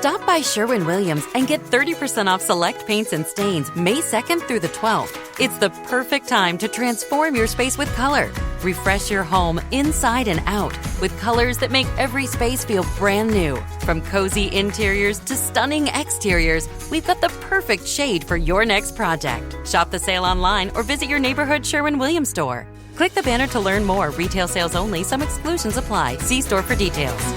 Stop by Sherwin-Williams and get 30% off select paints and stains May 2nd through the 12th. It's the perfect time to transform your space with color. Refresh your home inside and out with colors that make every space feel brand new. From cozy interiors to stunning exteriors, we've got the perfect shade for your next project. Shop the sale online or visit your neighborhood Sherwin-Williams store. Click the banner to learn more. Retail sales only. Some exclusions apply. See store for details.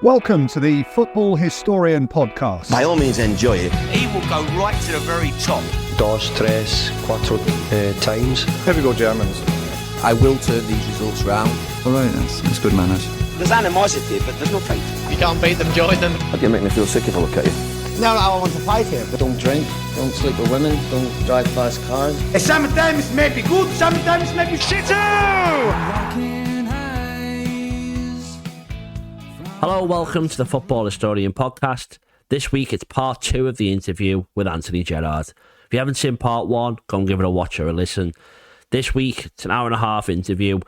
Welcome to the Football Historian Podcast. By all means, enjoy it. He will go right to the very top. Dos, tres, cuatro times. Here we go, Germans. I will turn these results round. All right, that's good manners. There's animosity, but there's no fight. You can't beat them, join them. You make me feel sick if I look at you. No, I want to fight here. Don't drink, don't sleep with women, don't drive fast cars. Sometimes may be good, sometimes may be shit too! Hello, welcome to the Football Historian Podcast. This week it's part 2 of the interview with Anthony Gerrard. If you haven't seen part 1, go and give it a watch or a listen. This week it's an hour and a half interview.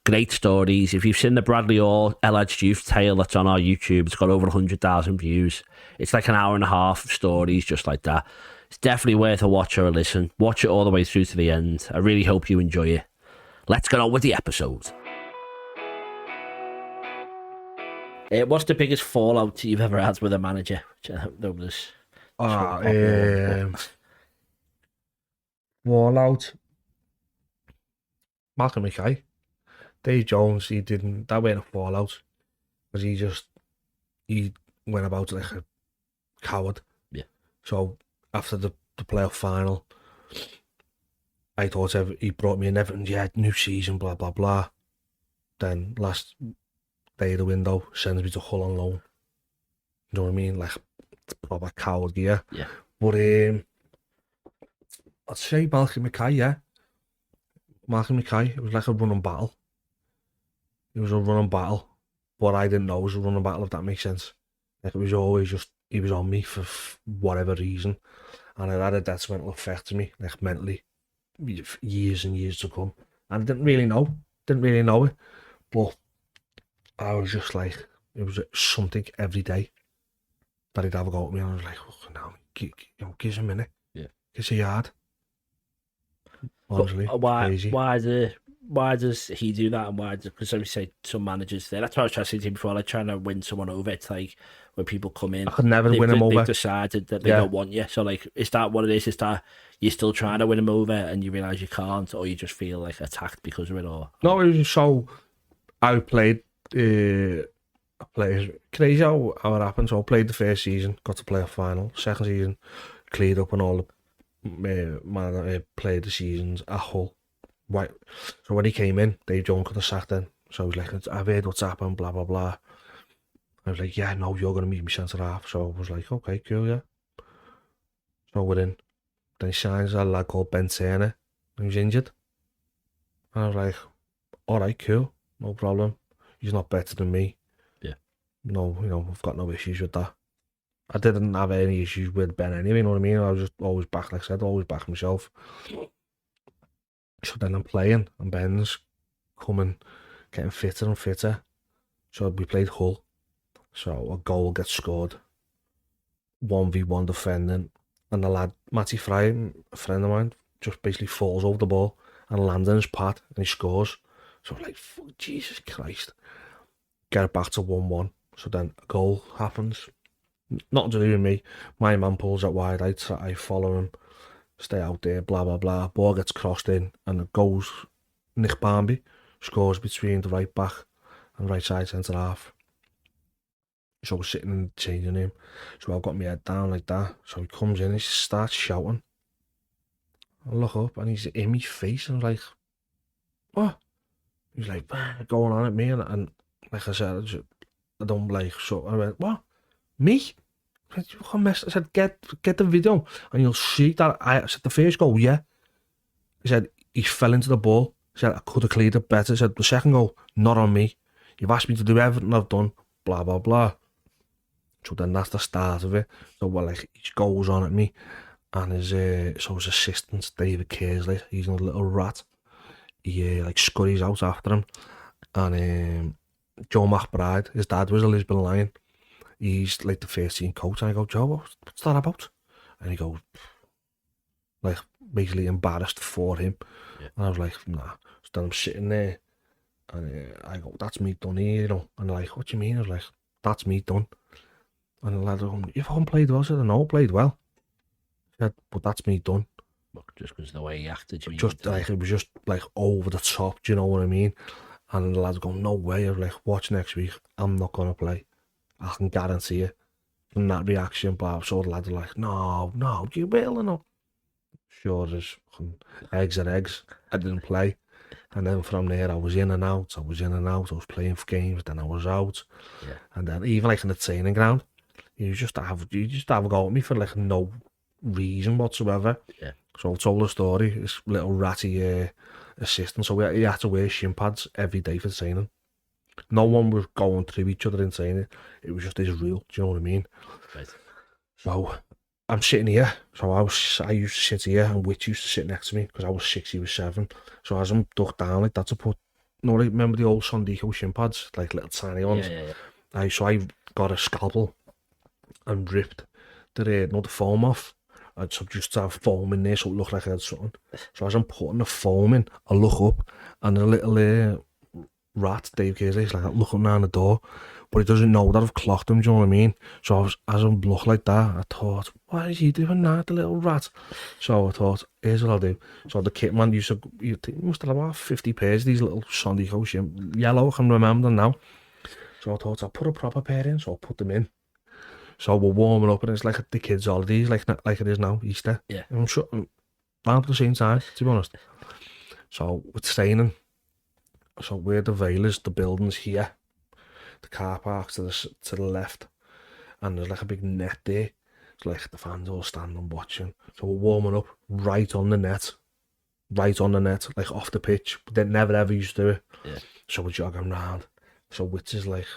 Great stories. If you've seen the Bradley Orr alleged youth tale that's on our YouTube, it's got over 100,000 views. It's like an hour and a half of stories just like that. It's definitely worth a watch or a listen. Watch it all the way through to the end. I really hope you enjoy it. Let's get on with the episode. What's the biggest fallout you've ever had with a manager? Fallout. Mackay. Dave Jones, that weren't a fallout. Because he went about like a coward. Yeah. So after the playoff final, I thought he brought me in Everton, new season, blah, blah, blah. Then last day of the window, sends me to Hull on loan. You know what I mean? Like, proper coward gear. Yeah. But I'd say Mackay, yeah. Mackay, it was like a running battle. It was a running battle. What I didn't know was a running battle, if that makes sense. Like, it was always just, he was on me for whatever reason. And it had a detrimental effect to me, like mentally, years and years to come. And I didn't really know it. But I was just like, it was something every day that he'd have a go at me. And I was like, oh, now, give us a minute. Yeah. Give us a yard. Honestly, crazy. Why does he do that? And why? Because we say some managers there. That's what I was trying to say to you before. Like trying to win someone over. It's like when people come in, I could never win him over. They've decided that they don't want you. So like, is that what it is? Is that you're still trying to win him over and you realise you can't, or you just feel like attacked because of it? Or no, it was so I played. I played crazy how it happened. So I played the first season, got to play a final. Second season, cleared up on all the played the seasons at Hull. Right. So when he came in, Dave Jones could have sacked him. So I was like, I've heard what's happened, blah, blah, blah. I was like, yeah, no, you're going to meet me centre half. So I was like, okay, cool, yeah. So we're in. Then he signs a lad called Ben Turner, who's injured. And I was like, all right, cool, no problem. He's not better than me. Yeah. No, I've got no issues with that. I didn't have any issues with Ben anyway, you know what I mean? I was just always back, like I said, always back myself. So then I'm playing, and Ben's coming, getting fitter and fitter. So we played Hull. So a goal gets scored, 1v1 defending, and the lad, Matty Fry, a friend of mine, just basically falls over the ball and lands in his pad, and he scores. So I'm like, fuck, Jesus Christ. Get it back to 1-1. So then a goal happens. Nothing to do with me. My man pulls out wide, I follow him. Stay out there, blah, blah, blah. Ball gets crossed in and it goes. Nick Barmby scores between the right back and right side centre half. So we're sitting in the changing room. So I've got my head down like that. So he comes in and he starts shouting. I look up and he's in my face and I'm like, what? He's like, going on at me. And like I said, I don't like, so I went, what? Me? I said, get the video and you'll see that I said the first goal, yeah. He said he fell into the ball. He said I could have cleared it better. He said the second goal, not on me. You've asked me to do everything I've done, blah blah blah. So then that's the start of it. So like he goes on at me, and his assistant David Kerslake, he's a little rat. He like scurries out after him, and Joe McBride, his dad was a Lisbon Lion. He's like the first team coach, and I go, Joe, what's that about? And he goes, like, basically embarrassed for him. Yeah. And I was like, nah. So then I'm sitting there, and I go, that's me done here, you know. And they're like, what do you mean? I was like, that's me done. And the lad goes, you fucking played well. I said, no, played well. I said, but that's me done. Just because the way he acted, you mean? Just like, it was just like over the top, do you know what I mean? And the lad's going, no way. I was like, watch next week, I'm not going to play. I can guarantee it. From that reaction, but so the lads are like, no, you will, you know. Sure as eggs are eggs. I didn't play. And then from there, I was in and out. I was playing for games, then I was out. Yeah. And then even like in the training ground, you just have a go at me for like no reason whatsoever. Yeah. So I told the story, this little ratty assistant, so he had to wear shin pads every day for training. No one was going through each other in training. It was just his rule, do you know what I mean? Right. So I'm sitting here. So I used to sit here, and Witch used to sit next to me because I was 6, he was 7. So as I'm ducked down like that to put, remember the old Sondico shin pads, like little tiny ones? Yeah. So I got a scalpel and ripped the foam off. I'd just have foam in there so it looked like I had something. So as I'm putting the foam in, I look up, and a little rat, Dave Kerslake's like looking down the door, but he doesn't know that I've clocked him, do you know what I mean? So as I'm looking like that, I thought, what is he doing now, the little rat? So I thought, here's what I'll do. So the kit man he must have about 50 pairs of these little Sondico yellow, I can remember them now. So I thought, I'll put a proper pair in, so I'll put them in. So we're warming up, and it's like the kids' holidays, like it is now, Easter. Yeah. And I'm sure, around at the same time, to be honest. So we're training. So where the Vale is, the building's here. The car park's to the left. And there's like a big net there. It's like the fans all standing watching. So we're warming up right on the net. Like off the pitch. But they never ever used to do it. Yeah. So we're jogging round. So Witz is like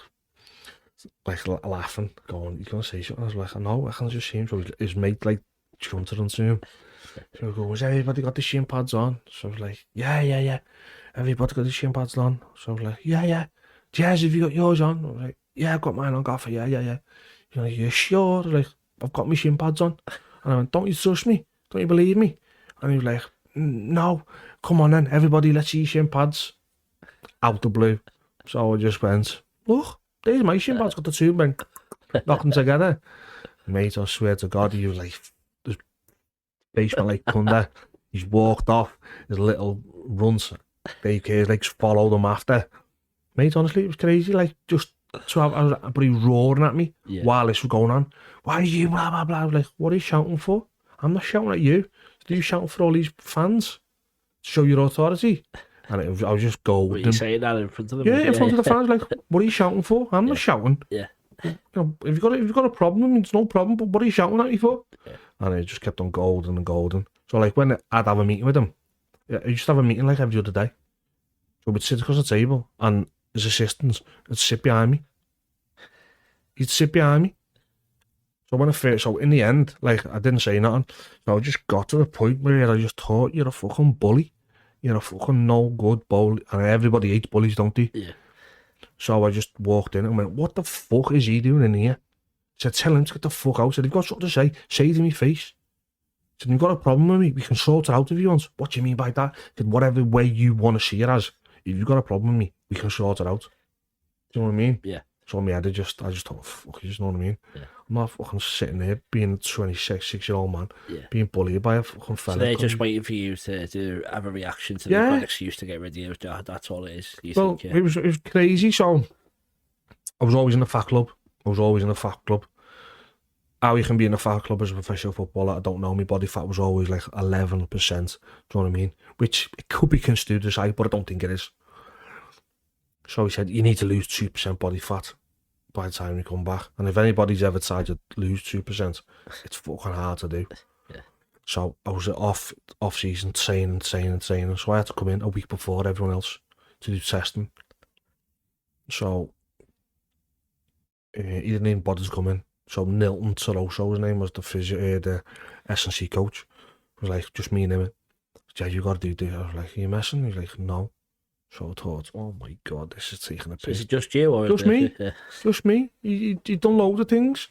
laughing, going, "You're gonna say something?" I was like, "No, I can just see him." So his mate like shunted onto him. So he goes, "Everybody got the shin pads on?" So I was like, "Yeah. Everybody got the shin pads on?" So I was like, "Yeah. Jazz, have you got yours on?" I was like, "Yeah, I've got mine on, Gaffer. Yeah. You're like, "You sure?" Like, "I've got my shin pads on." And I went, "Don't you trust me? Don't you believe me?" And he was like, "No, come on then, everybody, let's see shin pads." Out the blue. So I just went, "Look, there's my shin pads, got the two men knocking together." Mate, I swear to God, he was like, this basement like thunder. He's walked off, his little runs, Dave Kerslake's followed him after. Mate, honestly, it was crazy, like, just, but he was roaring at me while this was going on. "Why are you blah, blah, blah?" I was like, "What are you shouting for? I'm not shouting at you. Are you shouting for all these fans to show your authority?" And I was just golden. Were you saying that in front of them? Yeah, in front of the fans, like, "What are you shouting for? I'm not shouting." Yeah. You know, if you've got a problem, it's no problem, but what are you shouting at me for? Yeah. And it just kept on golden. So like when I'd have a meeting with him, I used to have a meeting like every other day. So we'd sit across the table, and his assistants would sit behind me. He'd sit behind me. So in the end, like, I didn't say nothing. So I just got to the point where I just thought, "You're a fucking bully. You're a fucking no good bully." And everybody hates bullies, don't they? Yeah. So I just walked in and went, "What the fuck is he doing in here?" I said, "Tell him to get the fuck out." I said, "You've got something to say it to me face." I said, "You've got a problem with me, we can sort it out if you want." "What do you mean by that?" I said, "Whatever way you want to see it as. If you've got a problem with me, we can sort it out." Do you know what I mean? Yeah. So I just thought, fuck, you just know what I mean? Yeah. I'm not fucking sitting there being a 26-year-old man, being bullied by a fucking fella. So they're just waiting for you to have a reaction to the excuse to get rid of you. That's all it is. Think, it was crazy. So I was always in the fat club. How you can be in a fat club as a professional footballer, I don't know. My body fat was always like 11%. Do you know what I mean? Which it could be construed as high, but I don't think it is. So he said, "You need to lose 2% body fat by the time you come back." And if anybody's ever tried to lose 2%, it's fucking hard to do. Yeah. So I was off season training. So I had to come in a week before everyone else to do testing. So he didn't even bother to come in. So Nilton Taroso, his name was the S&C coach. It was like just me and him. "Yeah, you got to do this." I was like, "Are you messing?" He's like, "No." So I thought, oh my God, this is taking a piss. So is it just you? Or just me. Just me. He done loads of things.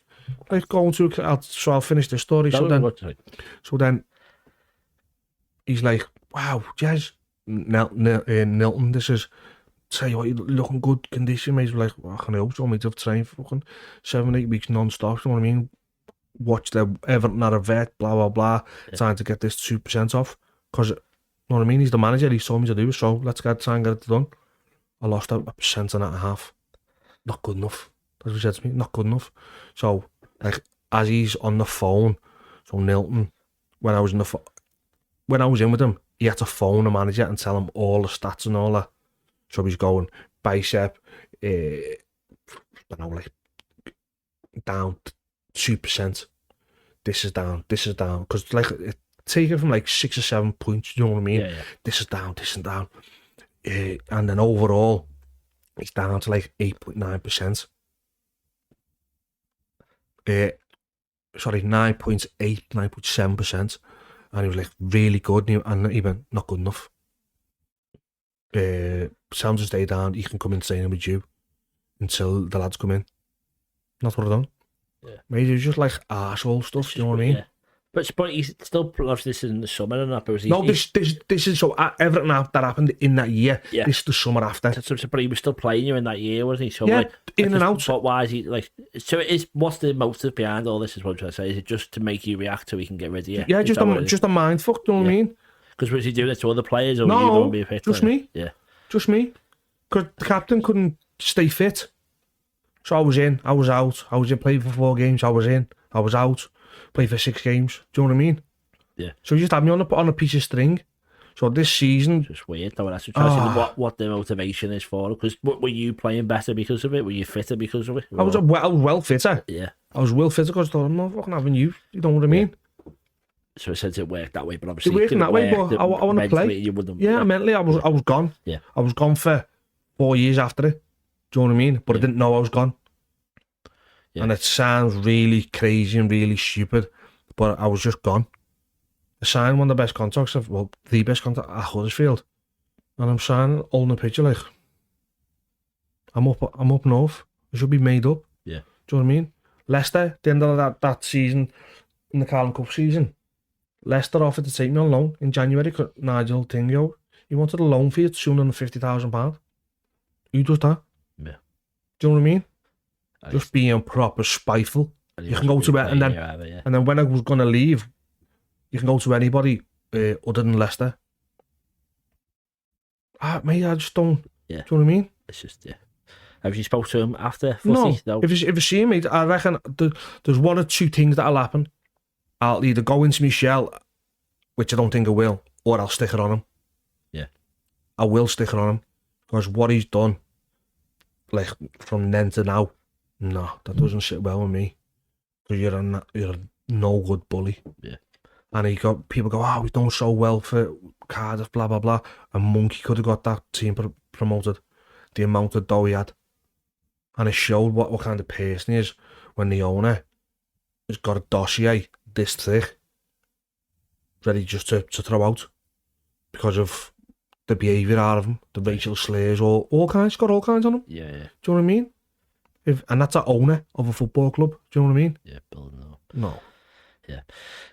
Like going to, so I'll finish the story. So then he's like, wow, Jez, Nilton, this is, tell you what, you're looking good condition, mate. Like, I can hope so, mate. I've trained for fucking 7-8 weeks non-stop, you know what I mean? Watch the Everton at a vet, blah, blah, blah. Trying to get this 2% off. Because, you know what I mean? He's the manager, he told me to do, so let's try and get it done. I lost a 1.5%. Not good enough. That's what he said to me, not good enough. So, like, as he's on the phone, so Nilton, when I was in with him, he had to phone the manager and tell him all the stats and all that. So he's going, bicep, I don't know, like, down 2%. This is down. Because, like, take it from, like, 6 or 7 points, you know what I mean? Yeah. This is down. And then overall, it's down to, like, 8.9%. 9.8, 9.7%. And he was like, really good. And he went, not good enough. Tell him to stay down. He can come in training with you until the lads come in. That's what I've done. Yeah. Maybe it was just like arsehole stuff, you know what I mean? Yeah. But he's still, obviously, this is in the summer and that. But this is so everything that happened in that year. Yeah. This is the summer after. But he was still playing you in that year, wasn't he? So yeah, like, in and out. But why is he like? So what's the motive behind all this? Is what I'm trying to say. Is it just to make you react so he can get rid of you? Yeah, just a mind fuck. You know what I mean? Because was he doing it to other players, or no, were you going to be a fit? Just me. Yeah, just me. Because the captain couldn't stay fit. So I was in, I was out. I was in, played for 4 games. I was in, I was out. Played for 6 games. Do you know what I mean? Yeah. So he just had me on a piece of string. So this season, just weird though. That's trying to see what the motivation is for. Because were you playing better because of it? Were you fitter because of it? I was well fitter. Yeah. I was well fitter because I thought, I'm not fucking having you. You know what I mean? So since it worked that way, but obviously it worked that way. But I want to play. You wouldn't. Yeah, mentally, I was gone. Yeah. I was gone for 4 years after it. Do you know what I mean? But I didn't know I was gone. Yeah. And it sounds really crazy and really stupid, but I was just gone. I signed one of the best contracts the best contract at Huddersfield, and I'm signing holding a picture like I'm up north. I should be made up. Yeah. Do you know what I mean? Leicester, the end of that season, in the Carling Cup season, Leicester offered to take me on loan in January. Nigel Tingo, he wanted a loan fee at £250,000. Who does that? Yeah. Do you know what I mean? Just being proper spiteful. You can go to it, and then when I was going to leave, you can go to anybody other than Leicester. Mate, I just don't. Yeah. Do you know what I mean? It's just, yeah. Have you spoke to him after footy? No. If you see him, mate, I reckon there's 1 or 2 things that'll happen. I'll either go into my shell, which I don't think I will, or I'll stick it on him. Yeah. I will stick it on him. Because what he's done, like, from then to now, no, that doesn't sit well with me. Because you're a no good bully. Yeah. And people go, oh, we've done so well for Cardiff, blah, blah, blah. And Monkey could have got that team promoted. The amount of dough he had. And it showed what kind of person he is when the owner has got a dossier this thick, ready just to throw out. Because of the behaviour out of him, the racial slurs, all kinds, got all kinds on him. Yeah. Do you know what I mean? And that's an owner of a football club. Do you know what I mean? Yeah, Bill, no. No. Yeah.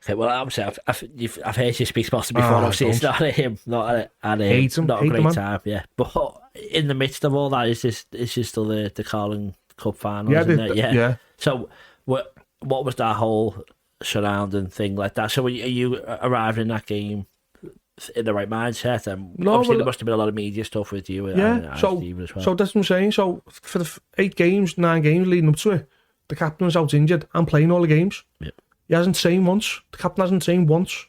Okay, well, obviously, I've heard you speak about it before. Obviously, it's not him, not a great time. Yeah, but in the midst of all that, is this still the Carling Cup final? Yeah. So, what was that whole surrounding thing like that? So, are you arriving in that game in the right mindset? And no, obviously, there must have been a lot of media stuff with you. And Steve as well. So that's what I'm saying. So for the 9 games leading up to it, the captain's out injured. I'm playing all the games. Yeah. He hasn't trained once. The captain hasn't trained once.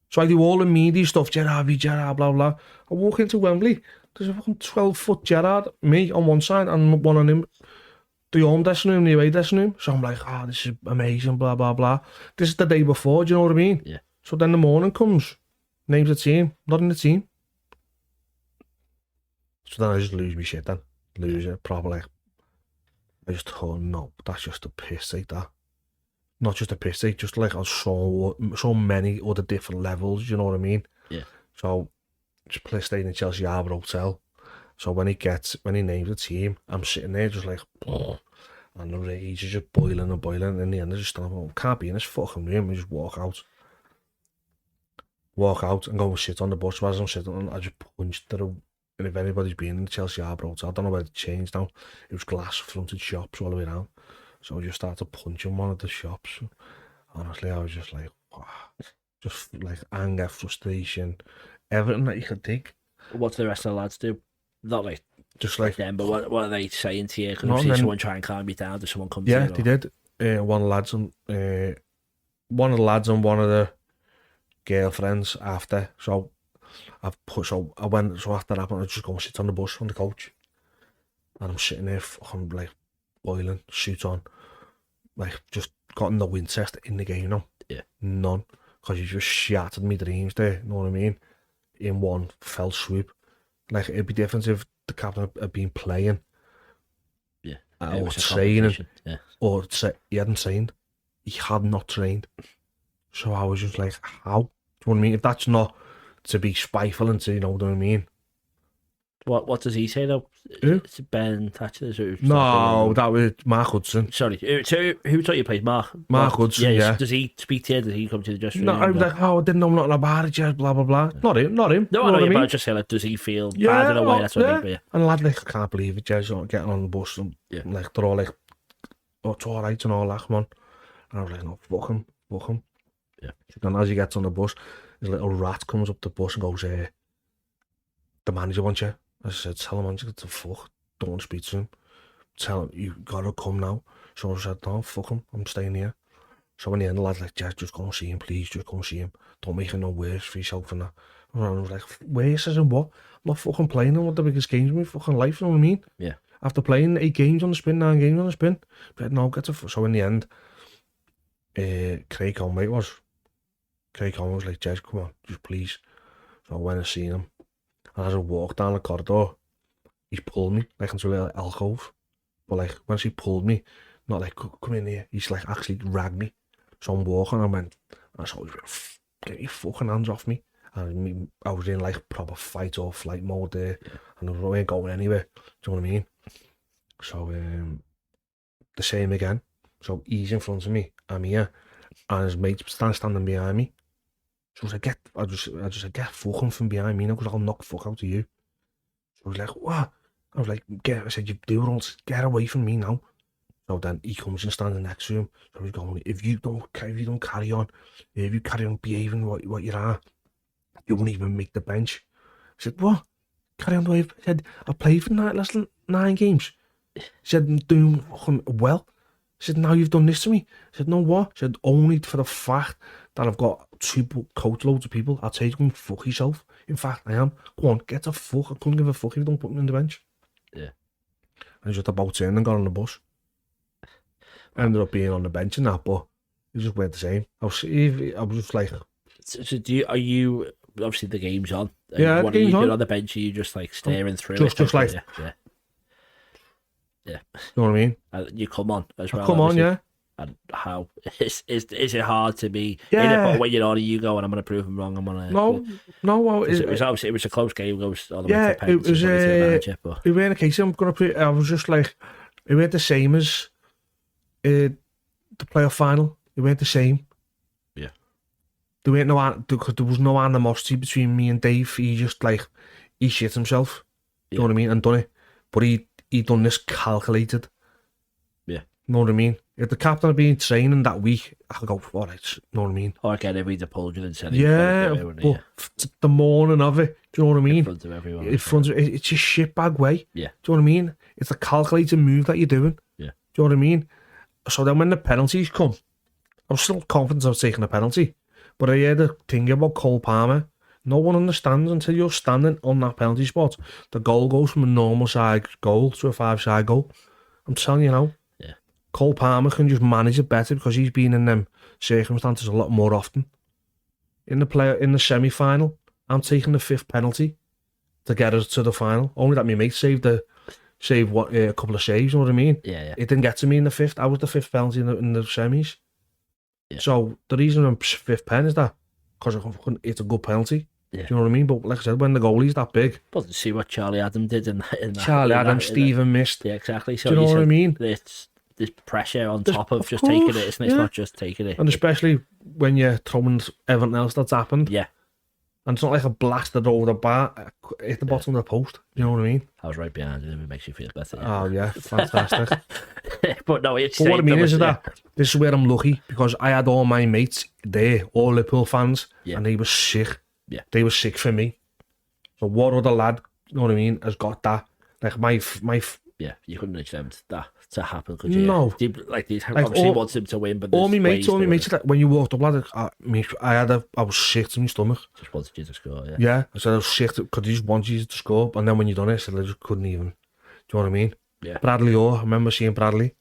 So I do all the media stuff, Gerrard, blah, blah. I walk into Wembley, there's a fucking 12-foot Gerrard, me on one side, and one on him, the home dressing room, the away dressing room. So I'm like, this is amazing, blah, blah, blah. This is the day before, do you know what I mean? Yeah. So then the morning comes, names the team, not in the team. So then I just lose my shit then. Lose it, probably. I just thought, no, that's just a piss take, that. Not just a piss take, just like on so many other different levels, you know what I mean? Yeah. So staying in Chelsea Harbour Hotel. So when he names the team, I'm sitting there just like, and the rage is just boiling and boiling. In the end, I just thought, can't be in this fucking room. I just walk out and go and sit on the bus. As I'm sitting on, I just punched through. And if anybody's been in the Chelsea Harbour Hotel, I don't know where it changed now. It was glass fronted shops all the way around. So I just started punching one of the shops. Honestly, I was just like, wow. Just like anger, frustration, everything that you could think. What do the rest of the lads do? Not like just like them, but what are they saying to you? Because if someone try and calm you down, does someone come to you? Yeah, they did. One of the lads and one of the girlfriends after. So I went. So after that, I just go and sit on the bus on the coach, and I'm sitting there fucking like boiling, suit on, like just got no interest in the game now. Yeah, none. Because you just shattered my dreams there, you know what I mean? In one fell swoop. Like, it'd be different if the captain had been playing. Yeah. Or training. Yeah. Or he hadn't trained. He had not trained. So I was just like, how? Do you know what I mean? If that's not to be spiteful and to, you know what I mean? What does he say though? It's Ben Thatcher. No, that was Mark Hudson. Sorry, who taught you played Mark? Mark Hudson. Yeah. Does he speak to you? Does he come to the dressing room? No, I was like, I didn't know nothing about it. Just blah blah blah. Not him. No, you know I know, but I just say like, does he feel bad in a way? That's what I mean. And lad, like, I can't believe it. Jez getting on the bus and like they're all like, oh, it's all right and all that, come on. And I was like, no, fuck him. Yeah. And as he gets on the bus, his little rat comes up the bus and goes, the manager wants you. I said, tell him, man, get the fuck. Don't want to speak to him. Tell him, you gotta come now. So I said, no, fuck him, I'm staying here. So in the end, the lad's like, Jez, just go and see him, please, just go and see him. Don't make it no worse for yourself and that. And I was like, worse as in what? I'm not fucking playing in one of the biggest games of my fucking life, you know what I mean? Yeah. After playing 8 games on the spin, 9 games on the spin. But no, get the fuck. So in the end, Craig Conway was like, Jez, come on, just please. So I went and seen him. And as I walked down the corridor, he's pulled me like into a little alcove. But like once he pulled me, not like come in here, he's like actually dragged me. So I'm walking and I saw, get your fucking hands off me. And I was in like proper fight or flight mode there, and I wasn't going anywhere. Do you know what I mean? So the same again. So he's in front of me, I'm here, and his mate's standing behind me. So I just said, get fucking from behind me now, because I'll knock the fuck out of you. So I was like, what? I was like, I said, you do it all, get away from me now. So then he comes and stands next to him. So he's going, if you don't carry on, if you carry on behaving what you are, you won't even make the bench. I said, what? Carry on the way. I said, I played for less than 9 games. He said, I'm doing fucking well. I said, now you've done this to me. I said, no, what? I said, only for the fact that I've got 2 coachloads of people, I'll tell you to go and fuck yourself. In fact, I am. Go on, get the fuck. I couldn't give a fuck if you don't put me on the bench. Yeah. I just about turned and got on the bus. I ended up being on the bench and that, but it just went the same. I was just like... So are you... Obviously the game's on. Yeah, what the game's on the bench? Are you just like staring through it? Just like... Yeah. You know what I mean? You come on as well. Come obviously. on, yeah. And how is it hard to be in it? But when you're on, you go and I'm going to prove them wrong. I'm going to no. It was a close game. It goes all the way to it was. It weren't a case. I'm going to put. I was just like, it weren't the same as the playoff final. It weren't the same. Yeah. There was no animosity between me and Dave. He just like he shit himself. You know what I mean? And done it, but he done this calculated. Yeah. You know what I mean? If the captain had been training that week, I could go, all right, you know what I mean? Or again, if he'd have pulled you and said the morning of it, do you know what I mean? In front of everyone. It's a shitbag way. Yeah. Do you know what I mean? It's a calculated move that you're doing. Yeah. Do you know what I mean? So then when the penalties come, I was still confident I was taking a penalty. But I heard a thing about Cole Palmer. No one understands until you're standing on that penalty spot. The goal goes from a normal side goal to a 5-side goal. I'm telling you now. Yeah. Cole Palmer can just manage it better because he's been in them circumstances a lot more often. In the semi-final, I'm taking the 5th penalty to get us to the final. Only that my mate saved a couple of saves, you know what I mean? Yeah. It didn't get to me in the 5th. I was the 5th penalty in the semis. Yeah. So the reason I'm 5th pen is that because it's a good penalty. Do you know what I mean? But like I said, when the goalie's that big, but see what Charlie Adam did in that. Charlie Adam, Stephen missed. Yeah, exactly. So do you know what I mean? There's pressure on top of just taking it, isn't it? It's not just taking it. And especially when you're throwing everything else that's happened. Yeah. And it's not like a blasted over the bar, hit the bottom of the post. You know what I mean? I was right behind you, it makes you feel better. Yeah. Oh, yeah, fantastic. But no, it's. But what I mean is that this is where I'm lucky, because I had all my mates there, all Liverpool fans, and they were sick. Yeah. They were sick for me. So what other lad, you know what I mean, has got that? Like my yeah, you couldn't expect that to happen, could you? No. They obviously wants him to win, but all my mates, that when you walked up, lad, I was sick to my stomach. Just wanted you to score, yeah. Yeah, I said I was sick because he just wanted you to score, and then when you done it, I said I just couldn't even. Do you know what I mean? Yeah. Bradley Orr, I remember seeing Bradley.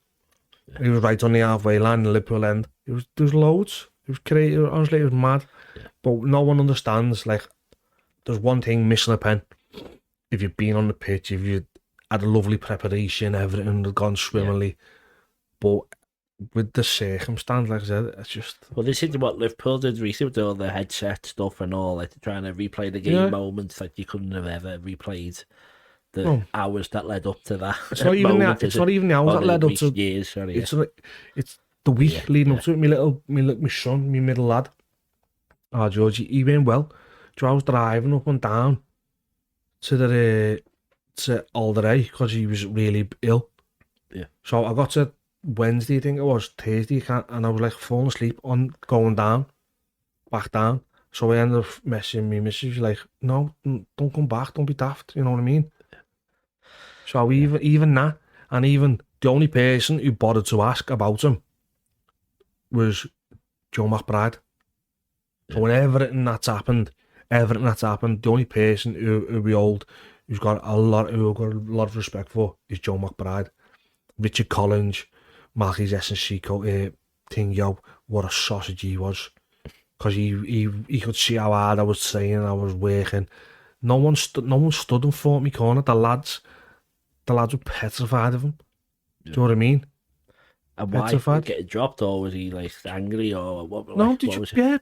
Yeah. He was right on the halfway line in the Liverpool end. There was loads. It was crazy. Honestly, it was mad. Yeah. But no one understands. Like, there's one thing: missing a pen. If you've been on the pitch, if you had a lovely preparation, everything had gone swimmingly. But with the circumstance, like I said, it's just. Well, they said what Liverpool did recently with all the headset stuff and all, like trying to replay the game moments that you couldn't have ever replayed. The hours that led up to that. It's not even moment, it's not even the hours that led up to years. Sorry, it's the week leading up to it. My son, my middle lad. Oh, George, he went well. I was driving up and down to Alder because he was really ill. Yeah. So I got to Wednesday, I think it was Thursday, and I was like falling asleep on going down, back down. So I ended up messaging me missus, like, no, don't come back, don't be daft. You know what I mean? So even that, and even the only person who bothered to ask about him was Joe McBride. So when everything that's happened, the only person who we hold, who got a lot of respect for, is Joe McBride. Richard Collins, Malky's S&C thing, what a sausage he was. Because he could see how hard I was saying, I was working. No one stood and fought me corner. The lads were petrified of him. Do you know what I mean? And why? Petrified. Getting dropped, or was he like angry, or what? No,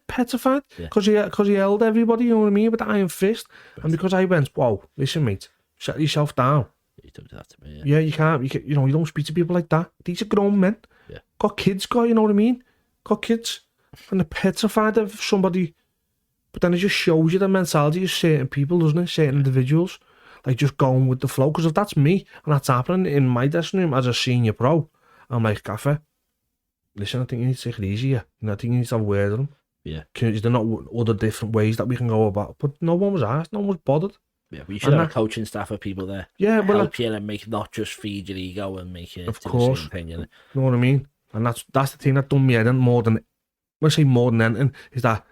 petrified. Because he held everybody. You know what I mean, with the iron fist. And because I went, whoa, listen, mate, settle yourself down. You don't do that to me. Yeah, you can't. You don't speak to people like that. These are grown men. Yeah. Got kids. You know what I mean? Got kids. And they're petrified of somebody. But then it just shows you the mentality of certain people, doesn't it? Certain individuals. Like just going with the flow. Because if that's me and that's happening in my dressing room as a senior pro, I'm like, Gaffer, listen, I think you need to take it easier. I think you need to have a word with them. Yeah. Is there not other different ways that we can go about? But no one was asked. No one was bothered. Yeah, we should have a coaching staff of people there. Yeah, well, help you and make not just feed your ego and make you of do course. The same thing, you know what I mean? And that's the thing that done me head in more than anything, is that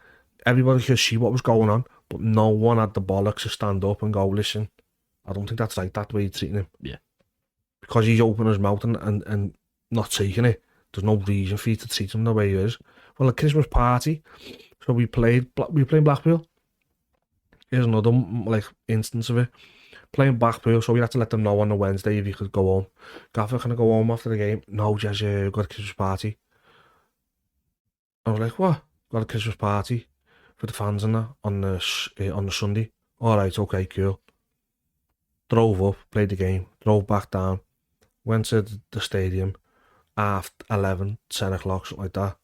everybody could see what was going on, but no one had the bollocks to stand up and go, listen, I don't think that's right, that way you're treating him. Yeah. Because he's opening his mouth and not taking it, there's no reason for you to treat him the way he is. Well, a Christmas party, so we played Blackpool. Here's another instance of it. Playing Blackpool, so we had to let them know on the Wednesday if you could go home. Gaffer, can I go home after the game? No, Jez, got a Christmas party. I was like, what? Got a Christmas party for the fans and that on the Sunday. Alright, okay, cool. Drove up, played the game, drove back down, went to the stadium, 11:30, 10 o'clock, something like that.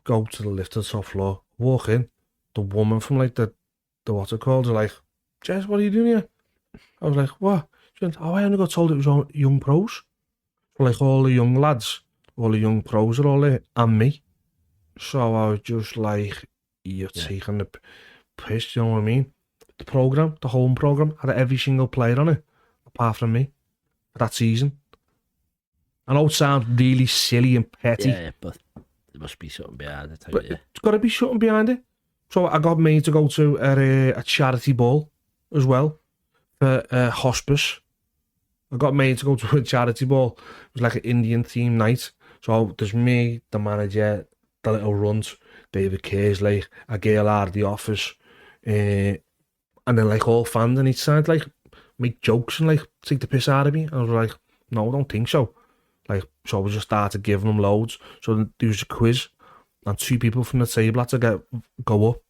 Go to the lift to the top floor, walk in, the woman from the what's it called, is like, Jez, what are you doing here? I was like, what? She went, I only got told it was all young pros. Like all the young lads, all the young pros are all there, and me. So I was just like, you're taking the piss, you know what I mean? The home programme, had every single player on it, apart from me, for that season. I know it sounds really silly and petty. Yeah, but there must be something behind it. But it's got to be something behind it. So I got made to go to a charity ball as well for hospice. I got made to go to a charity ball. It was like an Indian themed night. So there's me, the manager, the little runt, David Kerslake, a girl out of the office, and then all fans on each side make jokes and take the piss out of me. And I was like, no, I don't think so. So I just started giving them loads. So there was a quiz, and two people from the table had to go up.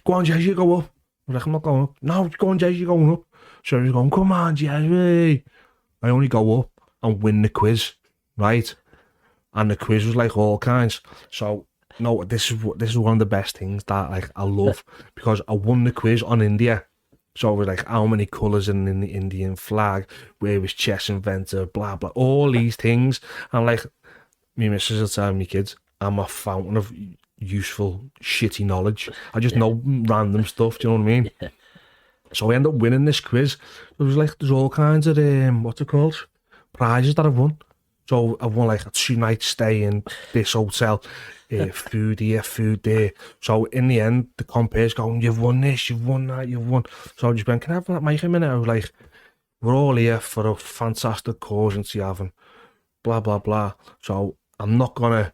Go on, Jez, you go up. I was like, I'm not going up. No, go on, Jez, you're going up. So he's going, come on, Jez. I only go up and win the quiz, right? And the quiz was like all kinds. So, no, this is one of the best things that like I love because I won the quiz on India. So it was like how many colours in the Indian flag, where was chess invented, blah, blah, all these things. And like, me missus will tell me kids, I'm a fountain of useful, shitty knowledge. I just know random stuff, do you know what I mean? Yeah. So I end up winning this quiz. There was like, there's all kinds of, what's it called? Prizes that I've won. So I've won like a 2-night stay in this hotel, food here, food there. So in the end, the compare's going, you've won this, you've won that, you've won. So I just went, can I have that mic a minute? I was like, we're all here for a fantastic cause in Seattle, blah, blah, blah. So I'm not going to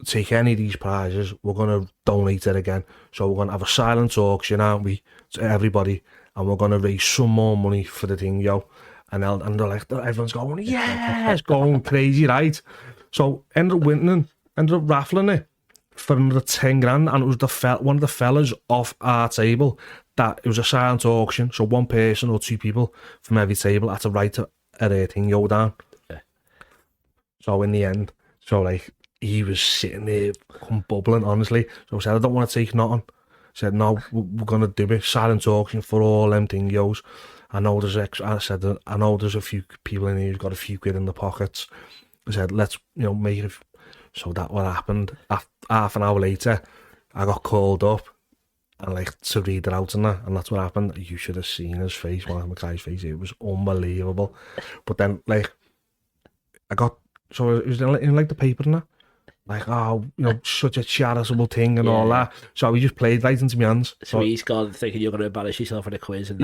take any of these prizes. We're going to donate it again. So we're going to have a silent auction, aren't we, to everybody. And we're going to raise some more money for the thing, yo. And they're like, everyone's going, yes, going crazy, right? So ended up winning, ended up raffling it for another 10 grand. And it was one of the fellas off our table that it was a silent auction. So one person or two people from every table had to write a thing, yo, down. Yeah. So in the end, so like, he was sitting there bubbling, honestly. So I said, I don't want to take nothing. I said, no, we're going to do it. Silent auction for all them thing, yos. I know there's a few people in here who've got a few quid in the pockets. I said, let's, make it. So that what happened. Half an hour later, I got called up and like to read it out and that's what happened. You should have seen his face, one of Mackay's face. It was unbelievable. But then like, it was in like the paper and that. Like, such a charitable thing and all that. So he just played right into my hands. So he's gone thinking you're going to embarrass yourself in a quiz. And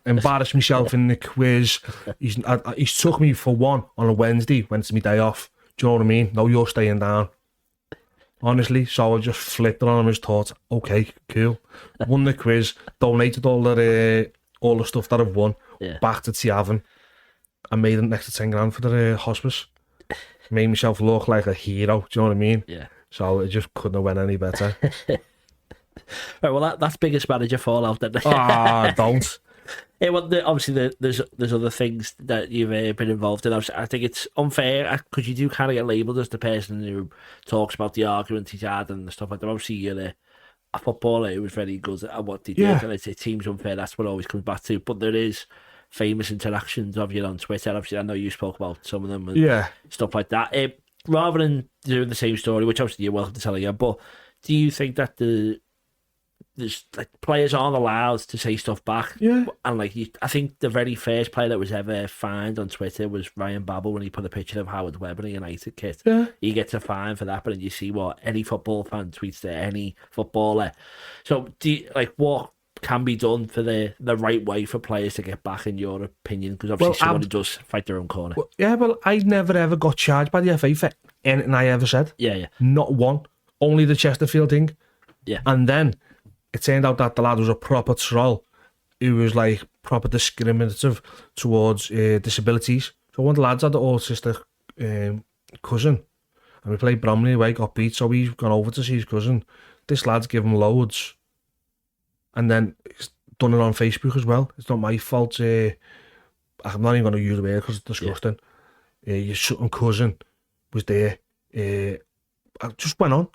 embarrass myself in the quiz. He's took me for one on a Wednesday when it's my day off. Do you know what I mean? No, you're staying down. Honestly, so I just flipped it on him and just thought, okay, cool. Won the quiz, donated all the stuff that I've won back to Tiavan. I made an extra 10 grand for the hospice. Made myself look like a hero, do you know what I mean? Yeah. So it just couldn't have went any better. Right, well, that's biggest manager fallout then. Don't. Yeah, well, obviously there's other things that you've been involved in. I think it's unfair because you do kind of get labelled as the person who talks about the argument he's had and stuff like that. Obviously, you're a footballer who was very good at what they did, and it seems unfair. That's what it always comes back to. But there is famous interactions of you on Twitter. Obviously, I know you spoke about some of them and stuff like that. Rather than doing the same story, which obviously you're welcome to tell again, but do you think that there's like players aren't allowed to say stuff back? Yeah. And like I think the very first player that was ever fined on Twitter was Ryan Babel when he put a picture of Howard Webb in a United kit. Yeah. He gets a fine for that, but then you see what any football fan tweets to any footballer. So what can be done for the right way for players to get back, in your opinion? Because obviously someone does fight their own corner. Well, yeah, but I never ever got charged by the FA for anything I ever said. Yeah. Not one. Only the Chesterfield thing. Yeah. And then it turned out that the lad was a proper troll who was like proper discriminative towards disabilities. So one of the lads had an autistic cousin, and we played Bromley away, got beat, so he's gone over to see his cousin. This lad's given him loads. And then he's done it on Facebook as well. It's not my fault. I'm not even going to use the word because it's disgusting. Your son cousin was there. I just went on.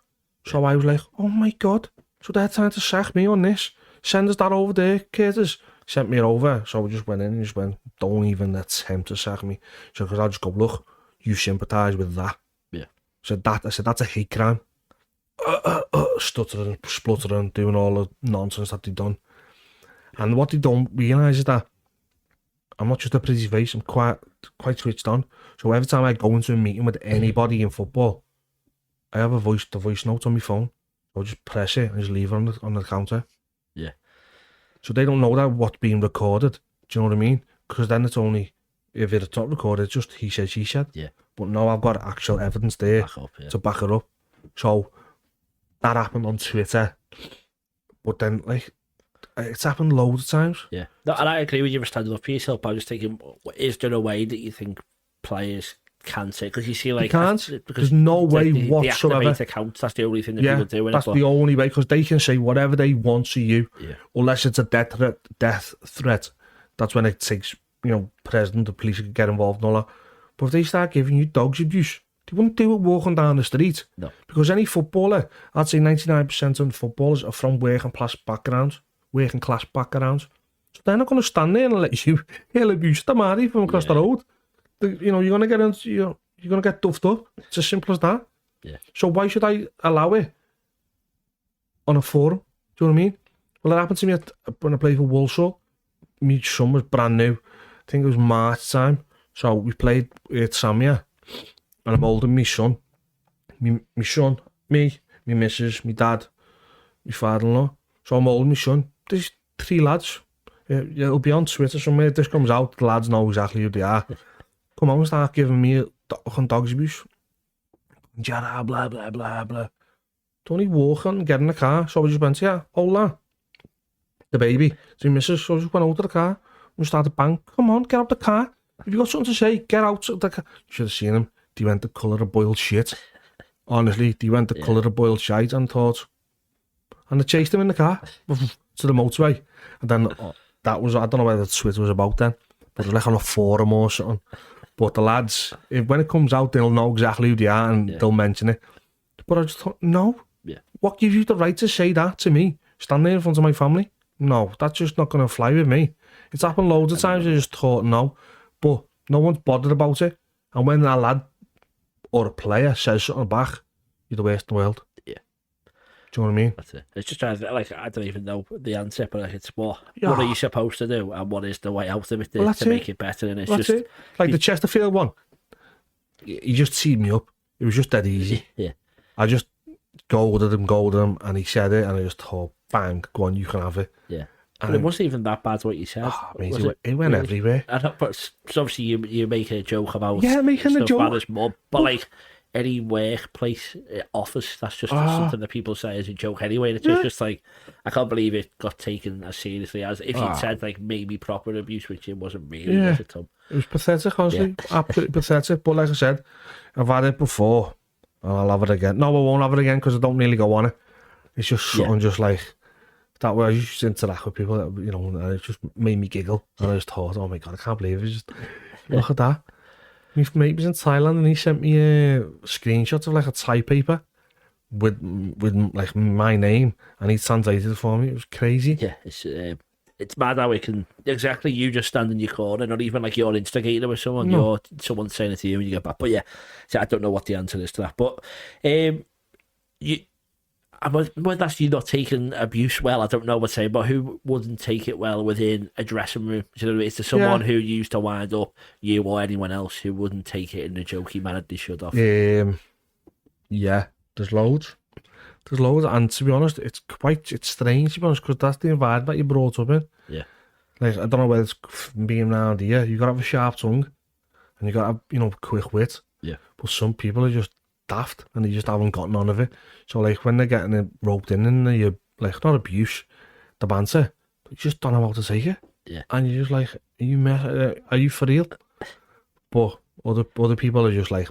So I was like, oh my God. So they're trying to sack me on this. Send us that over there, Curtis. Sent me over. So I just went in and just went, don't even attempt to sack me. So because I just go, look, you sympathise with that. Yeah. I said, that's a hate crime. Stuttering, spluttering, doing all the nonsense that they've done. And what they don't realise is that I'm not just a pretty face, I'm quite switched on. So every time I go into a meeting with anybody in football, I have the voice note on my phone. I'll just press it and just leave it on the counter. Yeah. So they don't know that what's being recorded. Do you know what I mean? Because then it's only, if it's not recorded, it's just he said, she said. Yeah. But no, I've got actual evidence there to back it up. So that happened on Twitter. But then, like, it's happened loads of times. Yeah. No, and I agree with you for standing up for yourself, but I was just thinking, is there a way that you think players can't say, because you see, like, you can't. There's no way whatsoever. The accounts, that's the only thing that people do. That's the only way, because they can say whatever they want to you, unless it's a death threat. That's when it takes, president, the police can get involved and all that. But if they start giving you dogs abuse, they wouldn't do it walking down the street. No. Because any footballer, I'd say 99% of footballers are from working class backgrounds. So they're not going to stand there and let you abuse them, are they, from across the road? You're going to get into, you're going to get duffed up. It's as simple as that. Yeah. So why should I allow it on a forum? Do you know what I mean? Well, it happened to me when I played for Walsall. My son was brand new. I think it was March time. So we played at Samia, and I'm holding my son. My son, me, my missus, my dad, my father-in-law. So I'm holding my son. There's 3 lads. It'll be on Twitter somewhere. If this comes out, the lads know exactly who they are. Come on, start giving me dogs abuse. Gerrard, blah, blah, blah, blah. Don't he walk and get in the car? So we just went, hold on. The baby, the missus, so we just went out of the car. We started bang. Come on, get out the car. If you got something to say, get out of the car. You should have seen him. They went the colour of boiled shit. Honestly, they went the colour of boiled shite and thought. And they chased him in the car to the motorway. And then that was, I don't know whether Twitter was about then, but it was like on a forum or something. But the lads, when it comes out, they'll know exactly who they are and they'll mention it. But I just thought, no. Yeah. What gives you the right to say that to me? Stand there in front of my family? No, that's just not going to fly with me. It's happened loads of times. I just thought, no. But no one's bothered about it. And when a lad or a player says something back, you're the worst in the world. Yeah. Do you know what I mean? That's it. It's just trying to, like, I don't even know the answer, but like, it's what are you supposed to do and what is the way out of it to make it better? And it's just it. Like the Chesterfield one. He just teed me up. It was just dead easy. Yeah. I just golded him, and he said it, and I just thought, bang, go on, you can have it. Yeah. But it wasn't even that bad what you said. It went everywhere. I know, but obviously you make a joke about making a joke. His mum, but like any workplace office, that's just something that people say as a joke anyway. It's just like, I can't believe it got taken as seriously as if he'd said like maybe proper abuse, which it wasn't really. Was it, Tom? It was pathetic, honestly. Absolutely pathetic. But like I said, I've had it before and I'll have it again. No, I won't have it again because I don't really go on it. It's just something just like that way. I used to interact with people, and it just made me giggle. And I just thought, oh my God, I can't believe it. Just look at that. My mate was in Thailand and he sent me screenshots of like a Thai paper with like my name, and he translated it for me. It was crazy. Yeah, it's mad how it can you just stand in your corner, not even like you're instigating with someone. No. You're someone saying it to you and you get back. But yeah, so I don't know what the answer is to that. But well, that's you not taking abuse well. I don't know what to say, but who wouldn't take it well within a dressing room? Is there someone who used to wind up you or anyone else who wouldn't take it in the jokey manner they should have? Yeah, there's loads. And to be honest, it's strange, to be honest, because that's the environment that you're brought up in. Yeah. Like, I don't know whether it's being around here, you got to have a sharp tongue, and you got to have, quick wit. Yeah. But some people are just daft and they just haven't got none of it. So like when they're getting it roped in and you like, not abuse, the banter, you just don't know how to take it. Yeah. And you're just like, are you for real? But other people are just like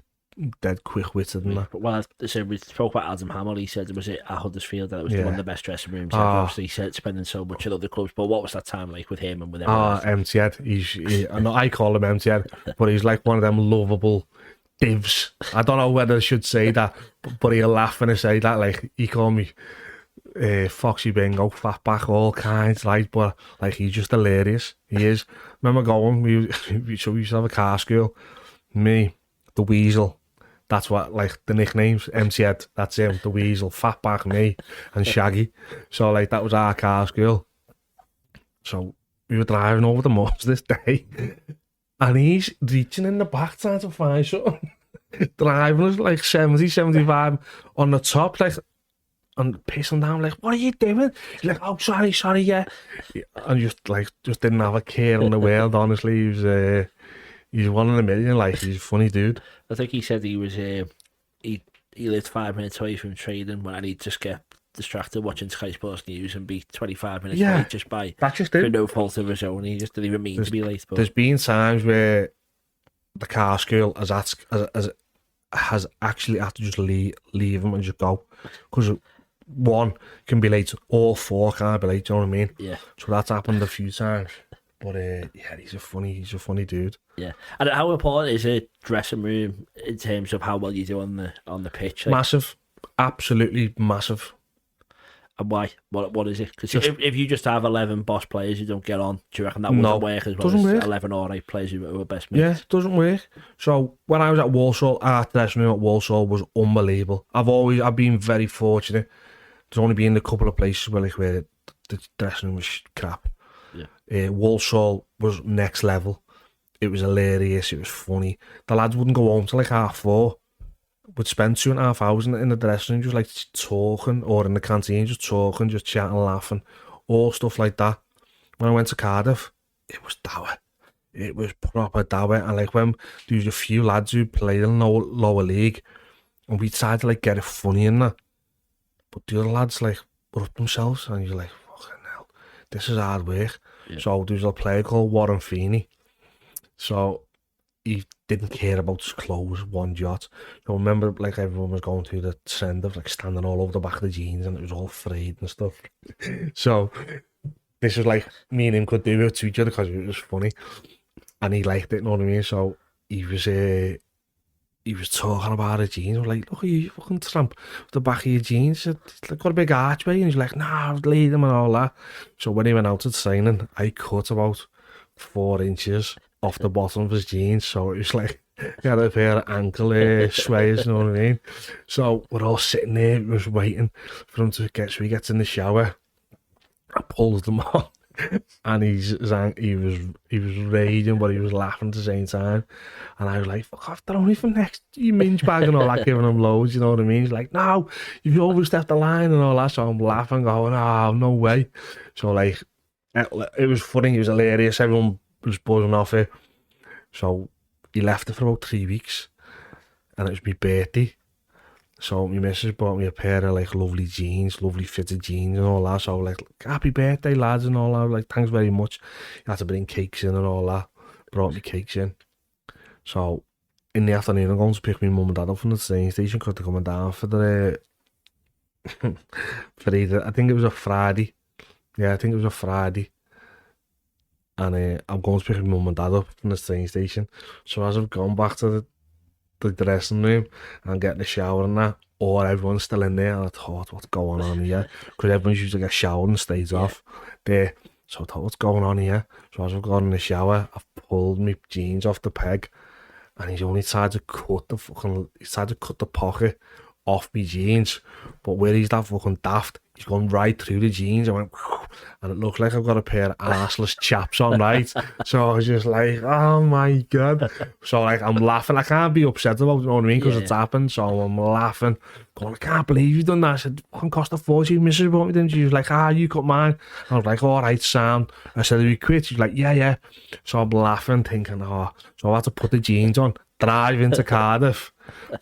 dead quick witted and that. Well, so we spoke about Adam Hamill. He said it was at Huddersfield that it was one of the best dressing rooms ever. Obviously, he said spending so much at other clubs. But what was that time like with him and with everyone else? Empty head. I call him empty head, but he's like one of them lovable divs. I don't know whether I should say that, but he'll laugh when I say that. Like, he called me Foxy Bingo, fat back, all kinds, like, but like, he's just hilarious. He is. Remember going, we used to have a car school. Me, the Weasel, that's what, like, the nicknames, MC Head, that's him, the Weasel, fat back, me, and Shaggy. So like, that was our car school. So we were driving over the moors this day, and he's reaching in the back trying to find something. Driving us like 70, 75 on the top, like, and pissing down, like, what are you doing? He's like, oh, sorry, yeah. And just didn't have a care in the world, honestly. He's one in a million, like, he's a funny dude. I think he said he was, he lived 5 minutes away from training when he'd just get distracted watching Sky Sports News and be 25 minutes late just by that's just it. For no fault of his own. He just didn't even mean to be late. But there's been times where the car school has actually had to just leave him and just go, because one can be late, all four can't be late. Do you know what I mean? Yeah. So that's happened a few times. But yeah, he's a funny dude. Yeah. And how important is a dressing room in terms of how well you do on the pitch? Like, Massive, absolutely massive. And why? What is it? Because if you just have 11 boss players who don't get on, do you reckon that wouldn't work as well as work. 11 or 8 players who are best mates? Yeah, it doesn't work. So when I was at Walsall, our dressing room at Walsall was unbelievable. I've been very fortunate. There's only been a couple of places where the dressing room was crap. Yeah. Walsall was next level. It was hilarious. It was funny. The lads wouldn't go home till like 4:30. Would spend 2,500 hours in the dressing room just like talking, or in the canteen just talking, just chatting, laughing, all stuff like that. When I went to Cardiff, it was dour. It was proper dour. And like when there was a few lads who played in lower league, and we tried to like get it funny in that, but the other lads like were up themselves, and you're like, fucking hell, this is hard work. Yeah. So there was a player called Warren Feeney. So he didn't care about his clothes one jot. So I remember like everyone was going through the trend of like standing all over the back of the jeans, and it was all frayed and stuff. So this was like me and him could do it to each other because it was funny, and he liked it. You know what I mean? So he was talking about his jeans. I was like, look at you fucking tramp, the back of your jeans, it's like got a big archway. And he's like, nah, I've laid them and all that. So when he went out at signing, I cut about 4 inches off the bottom of his jeans, so it was like he had a pair of ankle swayers, you know what I mean? So we're all sitting there, was waiting for him to get, so he gets in the shower, I pulls them on, and he was raging, but he was laughing at the same time, and I was like, fuck off, they're only from next, you minge bag and all that, giving him loads, you know what I mean? He's like, no, you've overstepped the line and all that, so I'm laughing, going, oh, no way. So like, it was funny, it was hilarious, everyone was buzzing off it. So he left it for about 3 weeks, and it was my birthday. So my missus bought me a pair of like lovely jeans, lovely fitted jeans and all that. So like, happy birthday lads and all that. Like, thanks very much. You had to bring cakes in and all that. Brought me cakes in. So in the afternoon, I'm going to pick my mum and dad up from the train station because they're coming down for the for either, I think it was a Friday. Yeah, I think it was a Friday. And I'm going to pick my mum and dad up from the train station. So as I've gone back to the dressing room and getting the shower and that, or everyone's still in there, and I thought, what's going on here? Because everyone's usually get showered and stays off there. So I thought, what's going on here? So as I've gone in the shower, I've pulled my jeans off the peg, and he's only tried to cut the pocket off my jeans. But where he's that fucking daft, he's gone right through the jeans. I went, and it looks like I've got a pair of arseless chaps on, right? So I was just like, oh my God. So like, I'm laughing. I can't be upset about it, you know what I mean? Because it's happened. So I'm laughing, going, I can't believe you've done that. I said, fucking cost a fortune. Mrs. bought me them. She was like, you cut mine. I was like, all right, Sam. I said, are you quit? She's like, yeah. So I'm laughing, thinking, so I had to put the jeans on, drive into Cardiff,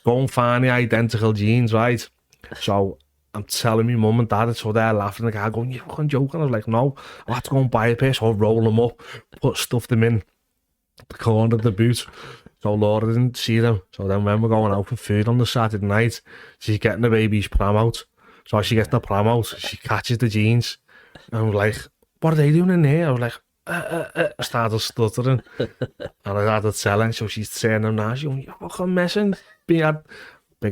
go and find the identical jeans, right? So I'm telling me mum and dad, so they're laughing, the guy going, you fucking joking? I was like, no, I had to go and buy a pair, so I roll them up, stuff them in the corner of the boot. So Laura didn't see them. So then when we're going out for food on the Saturday night, she's getting the baby's pram out. So she gets the pram out, she catches the jeans. And I was like, what are they doing in there? I was like, I started stuttering. And I had to tell her, so she's saying them now, she's going, you're fucking messing. Big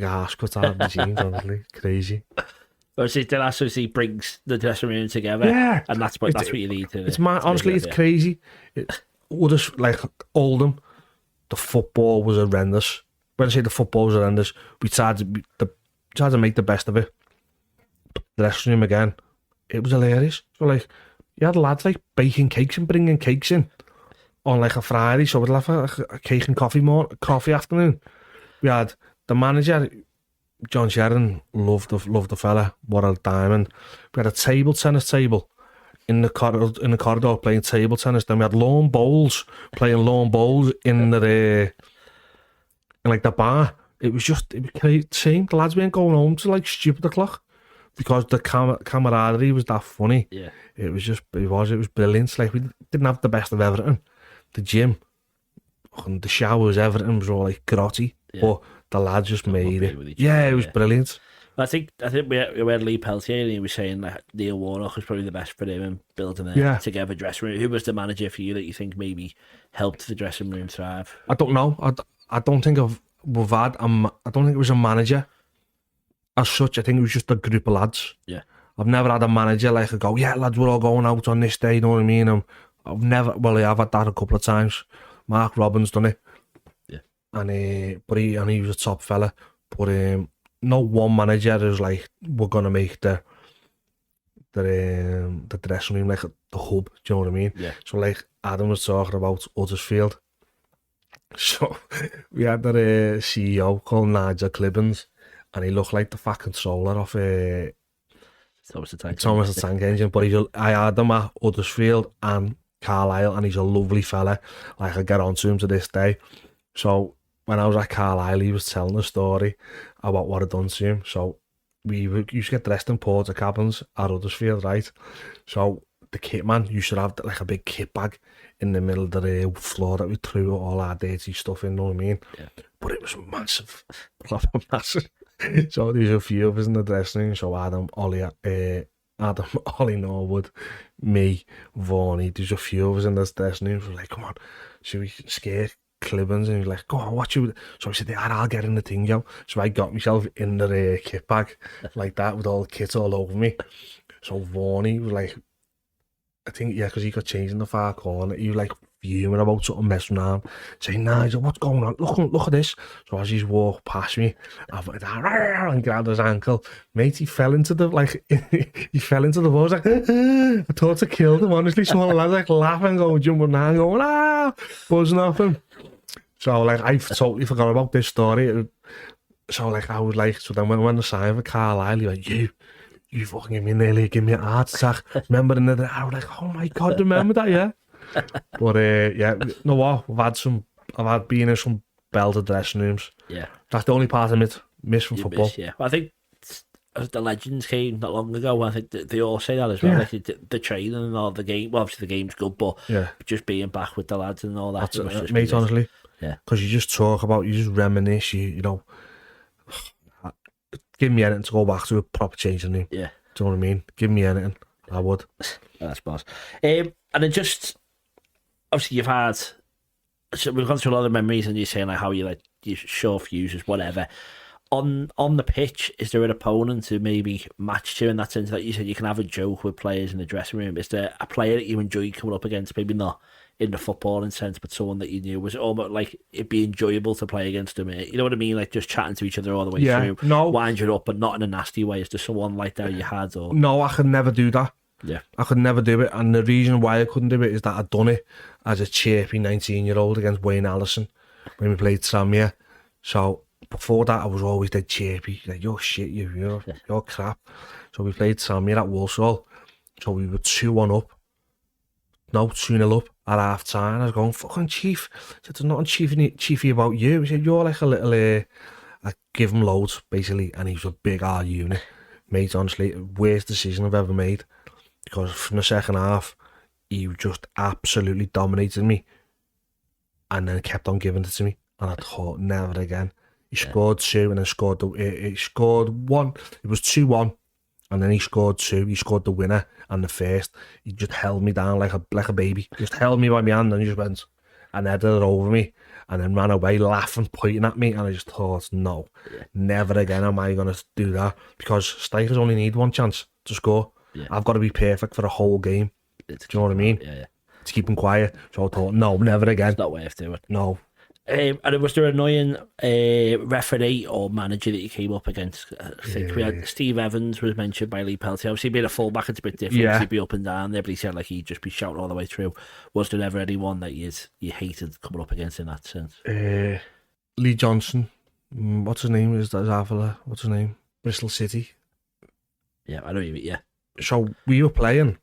ass cut out of the jeans, honestly. Crazy. Well, that's what he brings the dressing room together. Yeah. And that's what you need to do. It's honestly, it's crazy. Just like Oldham, the football was horrendous. When I say the football was horrendous, we tried to make the best of it. The dressing room again, it was hilarious. So like, you had lads like baking cakes and bringing cakes in on like a Friday, so we'd have a cake and coffee afternoon. We had the manager, John Sheridan, loved the fella. What a diamond. We had a table tennis table in the corridor playing table tennis. Then we had lawn bowls playing lawn bowls in like the bar. It was same. The lads weren't going home till like stupid o'clock because the camaraderie was that funny. Yeah, it was brilliant. Like, we didn't have the best of everything. The gym, the showers, everything was all like grotty, but the lads just made it. Yeah, it was brilliant. I think we had Lee Peltier, and he was saying that Neil Warnock was probably the best for him in building a together dressing room. Who was the manager for you that you think maybe helped the dressing room thrive? I don't know. I don't think we've had. I don't think it was a manager as such. I think it was just a group of lads. Yeah. I've never had a manager like I go, yeah, lads, we're all going out on this day. You know what I mean? I've had that a couple of times. Mark Robbins done it. Yeah. And he was a top fella. But no one manager is like, we're gonna make the dressing room like the hub. Do you know what I mean? Yeah. So like Adam was talking about Huddersfield. So we had the CEO called Nigel Clibbins, and he looked like the fat controller of Thomas the Tank Engine. But I had him at Huddersfield and Carlisle, and he's a lovely fella. Like I get on to him to this day. So when I was at Carlisle, he was telling a story about what I'd done to him. So we used to get dressed in porter cabins at Huddersfield, right? So the kit man used to have like a big kit bag in the middle of the floor that we threw all our dirty stuff in, you know what I mean? Yeah. But it was massive, proper massive. So there's a few of us in the dressing room. So Adam, Ollie Norwood, me, Vaughan, there's a few of us in this dressing room. We're like, come on, should we scare Clibbins? And he's like, go on, watch you. So I said, yeah, I'll get in the thing, yo. So I got myself in the kit bag like that with all the kits all over me. So Vaughan was like, I think, yeah, because he got changed in the far corner. He was like fuming about something, messing around, saying, Nigel, what's going on? Look at this. So as he's walked past me, I've and grabbed his ankle. Mate, he fell into the wall. I was like, I thought I killed him, honestly. So all the lads like laughing, going, jumping around, going, buzzing off him. So like, I totally forgot about this story. So like, I was like, so then when the sign for Carlisle, he went, you fucking nearly give me a heart attack. Remember in the, I was like, oh my God, remember that, yeah? But yeah, you know what? I've been in some belted dressing rooms. Yeah. That's the only part I miss from football. Yeah. Well, I think as the legends came not long ago, I think they all say that as well. Yeah. Like the training and all the game. Well, obviously the game's good, but just being back with the lads and all that. That's mate, honestly. Yeah. Because you just talk about, you just reminisce, you know. Give me anything to go back to a proper changing room. Yeah. Do you know what I mean? Give me anything. I would. That's boss. And then just, obviously you've had, so we've gone through a lot of memories and you're saying like how you show fuses, whatever. On the pitch, is there an opponent who maybe matched you in that sense that you said you can have a joke with players in the dressing room? Is there a player that you enjoy coming up against, maybe not in the footballing sense, but someone that you knew? Was it almost like it'd be enjoyable to play against them? You know what I mean? Like just chatting to each other all the way through. No. Wind you up, but not in a nasty way. Is there someone like that you had? Or no, I could never do that. Yeah. I could never do it. And the reason why I couldn't do it is that I'd done it as a chirpy 19-year-old against Wayne Allison when we played Tranmere. So before that, I was always dead chirpy. Like, you're shit, you're crap. So we played Tranmere at Walsall. So we were 2-1 up. No, 2-0 up at half time. I was going, fucking Chief. I said, there's nothing chiefy about you. He said, you're like a little, I give him loads, basically. And he was a big R unit. Mate, honestly, worst decision I've ever made. Because from the second half, he just absolutely dominated me. And then kept on giving it to me. And I thought, never again. He scored 2 and then scored he scored 1. It was 2-1. And then he scored 2. He scored the winner and the first. He just held me down like a baby. Just held me by my hand and he just went and headed it over me. And then ran away laughing, pointing at me. And I just thought, no, never again am I going to do that. Because strikers only need one chance to score. Yeah. I've got to be perfect for the whole game. Do you know what I mean? Yeah. To keep him quiet. So I thought, no, never again. It's not worth doing. No. And was there an annoying referee or manager that you came up against? I think we had Steve Evans was mentioned by Lee Peltier. Obviously, being a fullback, it's a bit different. He'd be up and down there, but he said like he'd just be shouting all the way through. Was there ever anyone that you hated coming up against in that sense? Lee Johnson. What's his name? Is that Avila? What's his name? Bristol City. Yeah, I know you mean, yeah. So we were playing,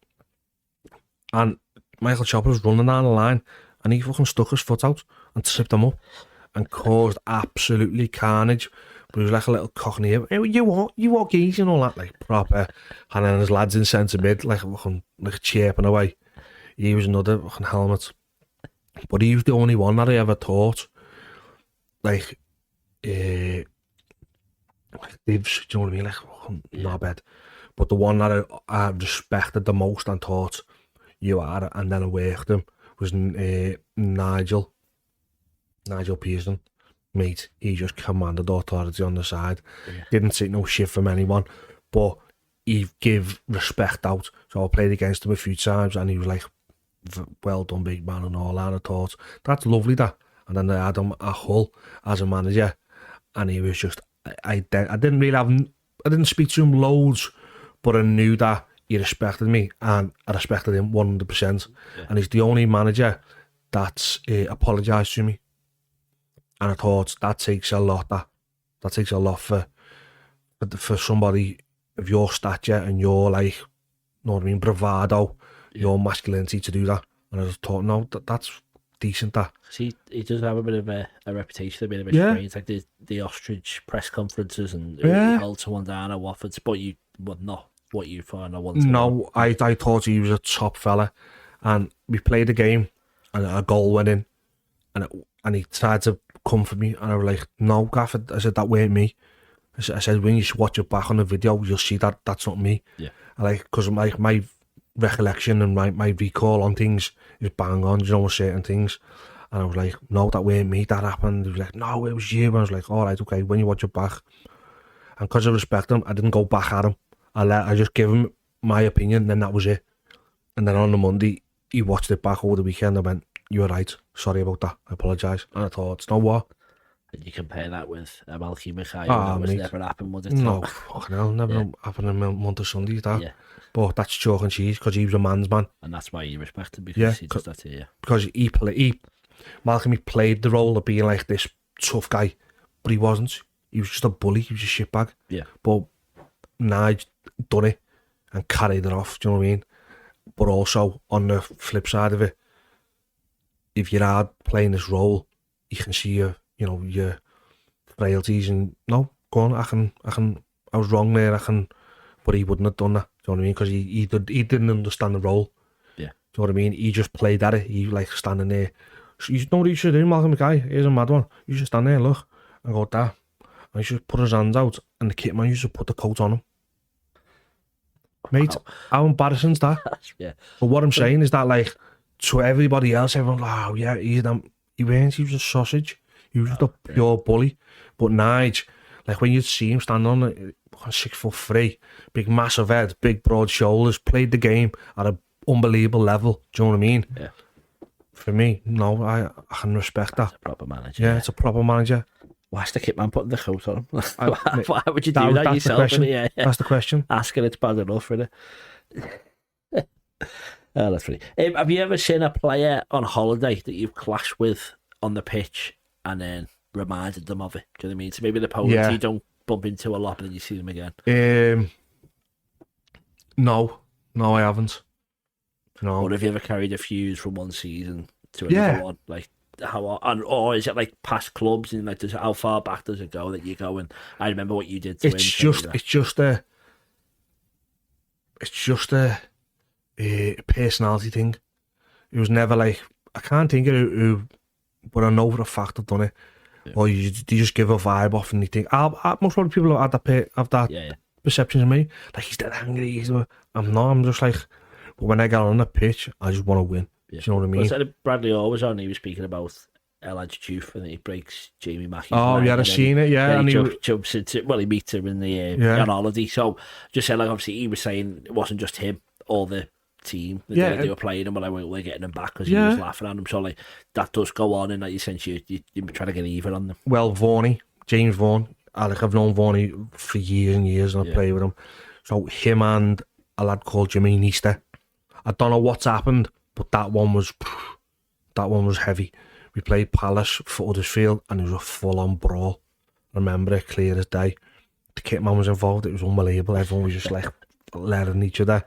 and Michael Chopper was running down the line, and he fucking stuck his foot out and tripped him up and caused absolutely carnage. But he was like a little cockney. Hey, you walk easy and all that, like proper. And then his lads in centre mid, like chirping away. He was another fucking helmet. But he was the only one that I ever taught. Like, Dave's, do you know what I mean? Like, not bad. But the one that I respected the most and taught and then I worked him was Nigel PEARSON. Mate, he just commanded authority on the side. Didn't take no shit from anyone, but he gave respect out. So I played against him a few times and he was like, well done, big man, and all that. I thought, that's lovely, that. And then I had him at Hull as a manager, and he was just, I didn't speak to him loads, but I knew that he respected me, and I respected him 100%. And he's the only manager that's apologised to me. And I thought, that takes a lot, that takes a lot for somebody of your stature and your, like, you know what I mean, bravado, your masculinity to do that. And I just thought, no, that's decent, that. See, he does have a bit of a reputation, a bit of a strange, like the ostrich press conferences, and he held someone down at Watford, but not what you find. No, I thought he was a top fella, and we played a game, and a goal went in, and he tried to come for me, and I was like, no, Gaff, I said, that weren't me. I said, when you watch it back on the video, you'll see that that's not me. Because my recollection and my recall on things is bang on, you know, certain things. And I was like, no, that weren't me, that happened. He was like, no, it was you. And I was like, all right, okay, when you watch it back. And because I respect him, I didn't go back at him. I just gave him my opinion, and then that was it. And then on the Monday, he watched it back over the weekend. I went, you were right, sorry about that, I apologise. And I thought, you know what? And you compare that with Malky, Mackay, that was never happened, would it? No, fucking hell, never happened in Monday Sundays, that. Yeah. But that's chalk and cheese, because he was a man's man. And that's why you respect him, because he does that to you. Because Malcolm played the role of being like this tough guy, but he wasn't. He was just a bully, he was a shitbag. Yeah. But Nige done it and carried it off, do you know what I mean? But also, on the flip side of it, if you're hard playing this role, you can see your frailties, and no, go on, I was wrong there, but he wouldn't have done that, do you know what I mean? Because he didn't understand the role. Yeah. Do you know what I mean? He just played at it. He like standing there. You know what you should do, Malcolm Mackay? Here's a mad one. You should stand there, look, and go that. And he should put his hands out, and the kit man used to put the coat on him. Mate, how embarrassing is that? Yeah. But what I'm saying is that, like, to everybody else, everyone's like, oh yeah, he was a sausage. He was just a pure bully. But Nige, like, when you'd see him stand on it, 6'3", big massive head, big broad shoulders, played the game at an unbelievable level. Do you know what I mean? Yeah. For me, no, I can respect that. It's a proper manager. Yeah, it's a proper manager. Why's the kit man putting the coat on him? Why would you do that yourself? Yeah. That's the question. Asking it's bad enough, isn't it? Oh, that's funny. Have you ever seen a player on holiday that you've clashed with on the pitch and then reminded them of it? Do you know what I mean? So maybe the opponent you don't bump into a lot, and then you see them again. No, I haven't. No. Or have you ever carried a fuse from one season to another one? Like, or is it like past clubs, and like, how far back does it go that you go and I remember what you did to him? It's just a personality thing. It was never like, I can't think of who, but I know for a fact I've done it. Yeah. Or you just give a vibe off, and you think, most probably people have that perception of me. Like, he's dead angry. I'm not. I'm just like, but when I get on the pitch, I just want to win. Yeah. Do you know what I mean? Well, Bradley Orr was on, he was speaking about El Hadji, and he breaks Jamie Mackey's leg. Yeah, I've seen it, yeah. And he jumps into, he meets him in the on holiday. So, just saying, like, obviously, he was saying it wasn't just him, all the team, they were playing him, but like, we're getting him back because he was laughing at him. So, like, that does go on in that sense, you're trying to get even on them. Well, James Vaughan, I've known Vaughan for years and years, and I play with him. So, him and a lad called Jimmy Neester. I don't know what's happened, but that one was heavy. We played Palace for Huddersfield, and it was a full-on brawl. I remember it clear as day. The kit man was involved. It was unbelievable. Everyone was just like letting each other.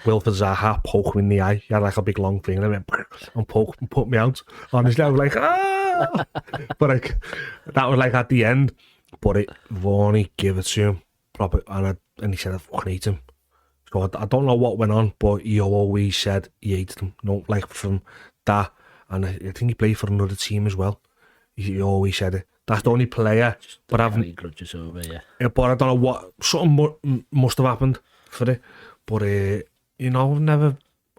Wilfred Zaha poked me in the eye. He had like a big long thing, and I went and put me out. Honestly, I was like, ah! But like, that was like at the end. But Vaughan gave it to him proper, and he said I fucking hate him. So I don't know what went on, but he always said he hated him. No, like from that, and I think he played for another team as well. He always said it. That's the only player, but I've grudges over, yeah. But I don't know what something must have happened for it. But you know,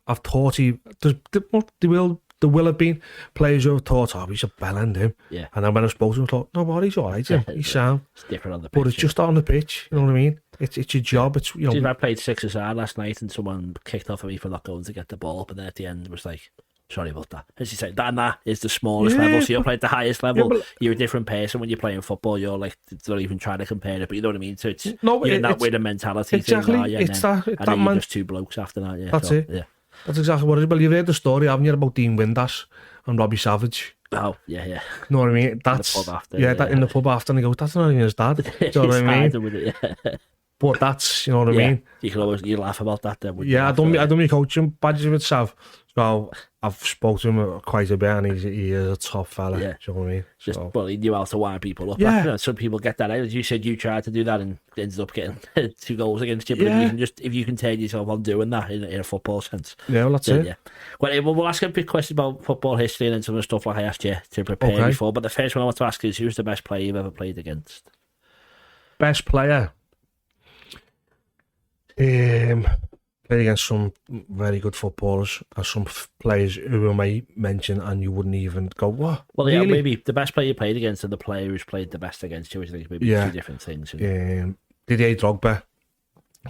I've thought there will have been players who have thought, oh, he's a bell end him. Yeah. And then when I spoke to him, I thought, no, but he's all right, he's sound. It's different on the pitch. But it's just on the pitch, you know what I mean? It's your job. It's, you know. I played 6-a-side last night and someone kicked off at me for not going to get the ball, but then at the end it was like, sorry about that. As you say, that is the smallest level, so you're playing at the highest level. Yeah, you're a different person when you're playing football. You're like, don't even try to compare it, but you know what I mean? So it's, you're in that weird mentality exactly, thing. It's that you're just two blokes after that. Yeah, that's it. Yeah. That's exactly what it is. Well, you've heard the story, haven't you, about Dean Windass and Robbie Savage? Oh, yeah. You know what I mean? That's in the pub after. That in the pub after, and he goes, that's not even his dad. Do you know what I mean? With it, yeah. But that's, you know what I mean? You can always laugh about that then. Yeah, I done my coaching badges with Sav. So I've spoken to him quite a bit, and he is a top fella. Yeah. Do you know what I mean? Well, he knew how to wind people up. Yeah. You know, some people get that out. As you said, you tried to do that and ended up getting 2 goals against you. But if you can turn yourself on doing that in a football sense. Yeah, well, that's it. Yeah. Well, we'll ask a big question about football history and then some of the stuff like I asked you to prepare before. But the first one I want to ask is, who's the best player you've ever played against? Best player? Played against some very good footballers and some players who I might mention and you wouldn't even go, what? Well, yeah, really? Maybe the best player you played against and the player who's played the best against you, which I think maybe 2 different things. Didier Drogba,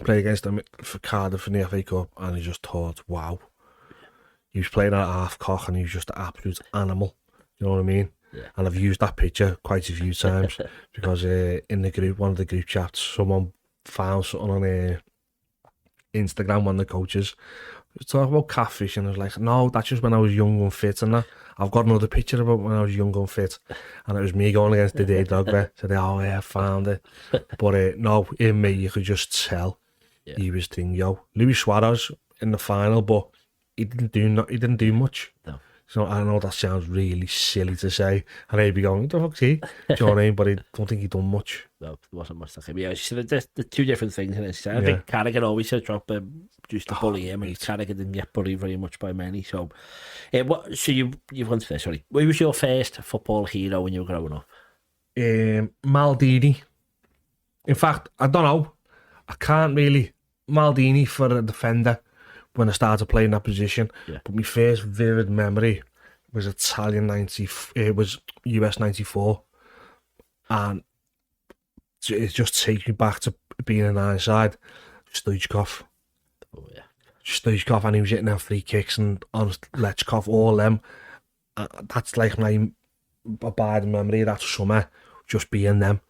played against him for Cardiff in the FA Cup, and I just thought, wow. He was playing at half cock and he was just an absolute animal. You know what I mean? Yeah. And I've used that picture quite a few times because in the group, one of the group chats, someone found something on Instagram, one of the coaches was talking about catfish, and I was like, no, that's just when I was young and fit, and that I've got another picture about when I was young and fit, and it was me going against Didier Drogba. Said, oh yeah, I found it. But no, in me you could just tell he was thing. Luis Suarez in the final, but he didn't do much. No. So I know that sounds really silly to say, and I'd be going, what the fuck's he? Do you know what I mean? But I don't think he done much. No, there wasn't much like him. Yeah, so the 2 different things in it. I think Carragher always said Drogba used to bully him, and Carragher didn't get bullied very much by many. So, so you've gone to this. Sorry, who was your first football hero when you were growing up? Maldini. In fact, I don't know. I can't really. Maldini for a defender when I started playing that position. Yeah. But my first vivid memory was Italian 90. It was US 94, and it just takes me back to being an inside. Stoichkov. Oh yeah. Stoichkov, and he was hitting them free kicks and on Lechkov, all them. That's like my abiding memory of that summer, just being them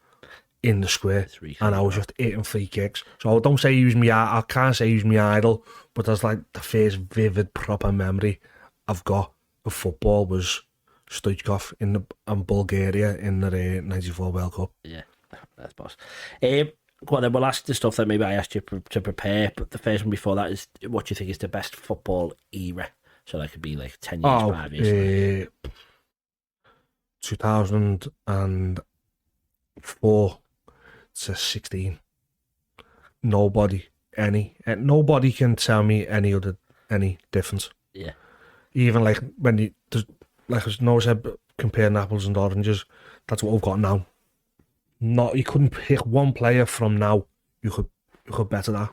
in the square, and I was just hitting free kicks. So don't say he was I can't say he was my idol, but that's like the first vivid proper memory I've got of football was Stoichkov in Bulgaria in the 94 World Cup. Yeah, that's boss. Go on then, we'll ask the stuff that maybe I asked you to prepare, but the first one before that is, what do you think is the best football era? So that could be like 10 years, 5 years. 2004 to 16. Nobody can tell me any difference. Yeah. Even like when you said comparing apples and oranges, that's what we've got now. You couldn't pick one player from now you could better that.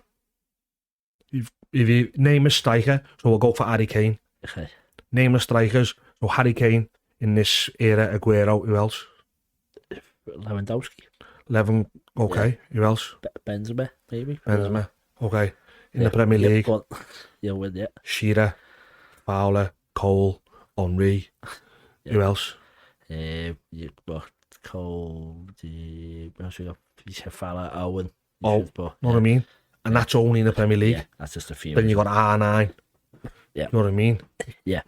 If you name a striker, so we'll go for Harry Kane. Okay. Name the strikers, so Harry Kane in this era, Aguero, who else? Lewandowski. Okay, yeah. Who else? Benzema, maybe. Benzema, okay. In the Premier League. But you'll win, yeah. Shearer, Fowler, Cole, Henry. Yeah. Who else? You've got Cole, Fowler, Owen. Know what I mean? And that's only in the Premier League. Yeah, that's just a few. Then you got R9. Yeah. You know what I mean? Yeah.